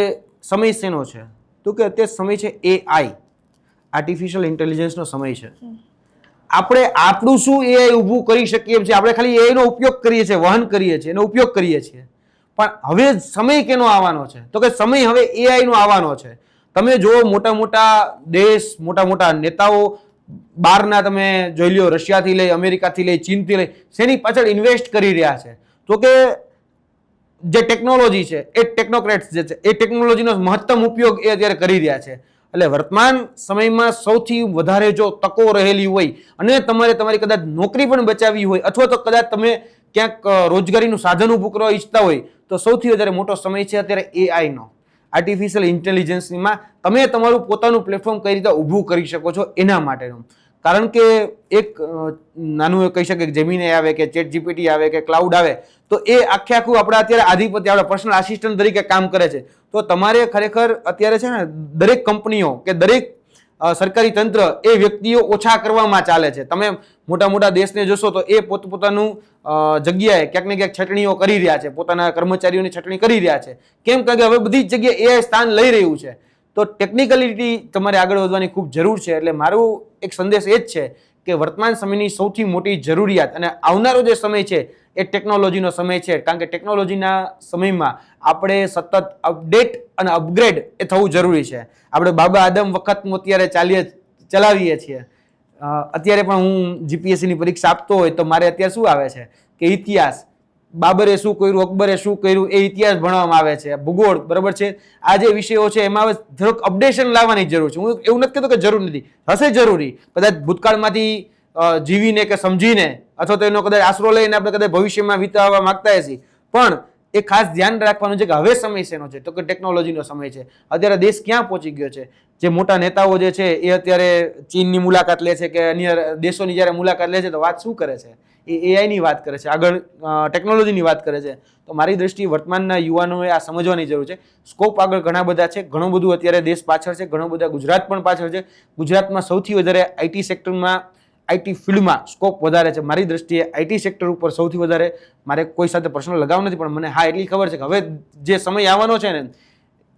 સમય શેનો છે, તો કે અત્યારે સમય છે AI, આર્ટિફિશિયલ ઇન્ટેલિજન્સનો સમય છે. આપણે આપણું શું AI ઊભું કરી શકીએ એમ છે. આપણે ખાલી AI નો ઉપયોગ કરીએ છીએ, વહન કરીએ છીએ, એનો ઉપયોગ કરીએ છીએ. પણ હવે સમય કેનો આવવાનો છે, તો કે સમય હવે AI નો આવવાનો છે. તમે જો મોટા મોટા દેશ, મોટા મોટા નેતાઓ બહારના તમે જોઈ લો, રશિયાથી લઈ, અમેરિકાથી લઈ, ચીનથી લઈ, શેની પાછળ ઇન્વેસ્ટ કરી રહ્યા છે? તો કે જે ટેકનોલોજી છે એ ટેકનોક્રેટ્સ જે છે એ ટેકનોલોજીનો મહત્તમ ઉપયોગ એ અત્યારે કરી રહ્યા છે. એટલે વર્તમાન સમયમાં સૌથી વધારે જો તકો રહેલી હોય અને તમારે તમારી કદાચ નોકરી પણ બચાવવી હોય અથવા તો કદાચ તમે ક્યાંક રોજગારીનું સાધન ઊભું કરવા ઈચ્છતા હોય તો સૌથી વધારે મોટો સમય છે અત્યારે AI નો. આર્ટિફિશિયલ ઇન્ટેલિજન્સમાં તમે તમારું પોતાનું પ્લેટફોર્મ કઈ રીતે ઊભું કરી શકો છો એના માટેનું. કારણ કે એક નાનું કહી શકે કે જેમિની આવે કે ચેટ જીપીટી આવે કે ક્લાઉડ આવે તો એ આખે આખું આપણા અત્યારે આધિપત્ય આપણા પર્સનલ આસિસ્ટન્ટ તરીકે કામ કરે છે. તો તમારે ખરેખર અત્યારે છે ને દરેક કંપનીઓ કે દરેક સરકારી તંત્ર એ વ્યક્તિઓ ઓછા કરવામાં ચાલે છે. તમે મોટા મોટા દેશને જોશો તો એ પોતપોતાનું જગ્યાએ ક્યાંક ને ક્યાંક છટણીઓ કરી રહ્યા છે, પોતાના કર્મચારીઓની છટણી કરી રહ્યા છે. કેમ? કારણ કે હવે બધી જ જગ્યાએ એઆઈ સ્થાન લઈ રહ્યું છે. તો ટેકનિકલિટી તમારે આગળ વધવાની ખૂબ જરૂર છે. એટલે મારું એક સંદેશ એ જ છે કે વર્તમાન સમયની સૌથી મોટી જરૂરિયાત અને આવનારો જે સમય છે એ ટેકનોલોજીનો સમય છે. કારણ કે ટેકનોલોજીના સમયમાં આપણે સતત અપડેટ અને અપગ્રેડ એ થવું જરૂરી છે. આપણે બાબા આદમ વખતનું અત્યારે ચલાવીએ છીએ. અત્યારે પણ હું જીપીએસસીની પરીક્ષા આપતો હોય તો મારે અત્યારે શું આવે છે કે ઇતિહાસ, બાબરે શું કર્યું, અકબરે શું કર્યું, એ ઇતિહાસ ભણવામાં આવે છે. ભૂગોળ, બરાબર છે. આ જે વિષયો છે એમાં થોડુંક અપડેશન લાવવાની જરૂર છે. હું એવું નથી કહેતો કે જરૂર નથી, હશે જરૂરી. કદાચ ભૂતકાળમાંથી જીવીને કે સમજીને અથવા તો એનો કદાચ આશરો લઈને આપણે કદાચ ભવિષ્યમાં વિતાવવા માંગતા હશી. પણ એ ખાસ ધ્યાન રાખવાનું છે કે હવે સમય શેનો છે? તો કે ટેકનોલોજીનો સમય છે. અત્યારે દેશ ક્યાં પહોંચી ગયો છે? જે મોટા નેતાઓ જે છે એ અત્યારે ચીનની મુલાકાત લે છે કે અન્ય દેશોની જ્યારે મુલાકાત લે છે તો વાત શું કરે છે? એ એઆઈની વાત કરે છે, આગળ ટેકનોલોજીની વાત કરે છે. તો મારી દ્રષ્ટિએ વર્તમાનના યુવાનોએ આ સમજવાની જરૂર છે. સ્કોપ આગળ ઘણા બધા છે, ઘણું બધું અત્યારે દેશ પાછળ છે, ઘણું બધા ગુજરાત પણ પાછળ છે. ગુજરાતમાં સૌથી વધારે આઈટી સેક્ટરમાં, આઈટી ફિલ્ડમાં સ્કોપ વધારે છે. મારી દ્રષ્ટિએ આઈટી સેક્ટર ઉપર સૌથી વધારે, મારે કોઈ સાથે પર્સનલ લગાવ નથી, પણ મને હા એટલી ખબર છે કે હવે જે સમય આવવાનો છે ને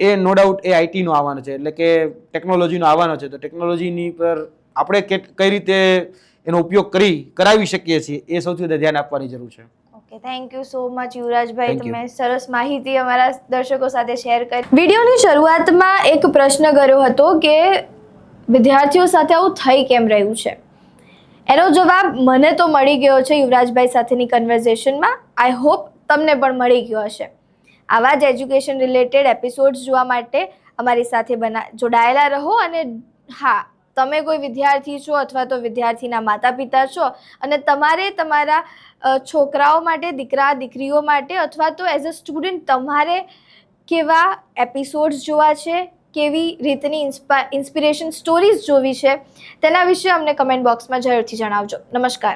એ નો ડાઉટ એ આઈટીનો આવવાનો છે, એટલે કે ટેકનોલોજીનો આવવાનો છે. તો ટેકનોલોજીની પર આપણે કઈ રીતે એનો ઉપયોગ કરાવી શકીએ છીએ એ સૌથી વધારે ધ્યાન આપવાની જરૂર છે. Okay, thank you so much Yuvrajbhai. Thank you. તમે સરસ માહિતી અમારા દર્શકો સાથે શેર કરી. વિડીયોની શરૂઆતમાં એક પ્રશ્ન કર્યો હતો કે વિદ્યાર્થીઓ સાથે આવું થઈ કેમ રહ્યું છે? એનો જવાબ મને તો મળી ગયો છે યુવરાજભાઈ સાથેની કન્વર્ઝેશનમાં. આઈ હોપ તમને પણ મળી ગયો હશે. આવા જ એજ્યુકેશન રિલેટેડ એપિસોડ્સ જોવા માટે અમારી સાથે જોડાયેલા રહો. અને હા, તમે કોઈ વિદ્યાર્થી છો અથવા તો વિદ્યાર્થીના માતા પિતા છો અને તમારે તમારા છોકરાઓ માટે, દીકરા દીકરીઓ માટે અથવા તો એઝ અ સ્ટુડન્ટ તમારે કેવા એપિસોડ્સ જોવા છે, કેવી રીતની ઇન્સ્પિરેશન સ્ટોરીઝ જોવી છે, તેના વિશે અમને કમેન્ટ બોક્સમાં જરૂરથી જણાવજો. નમસ્કાર.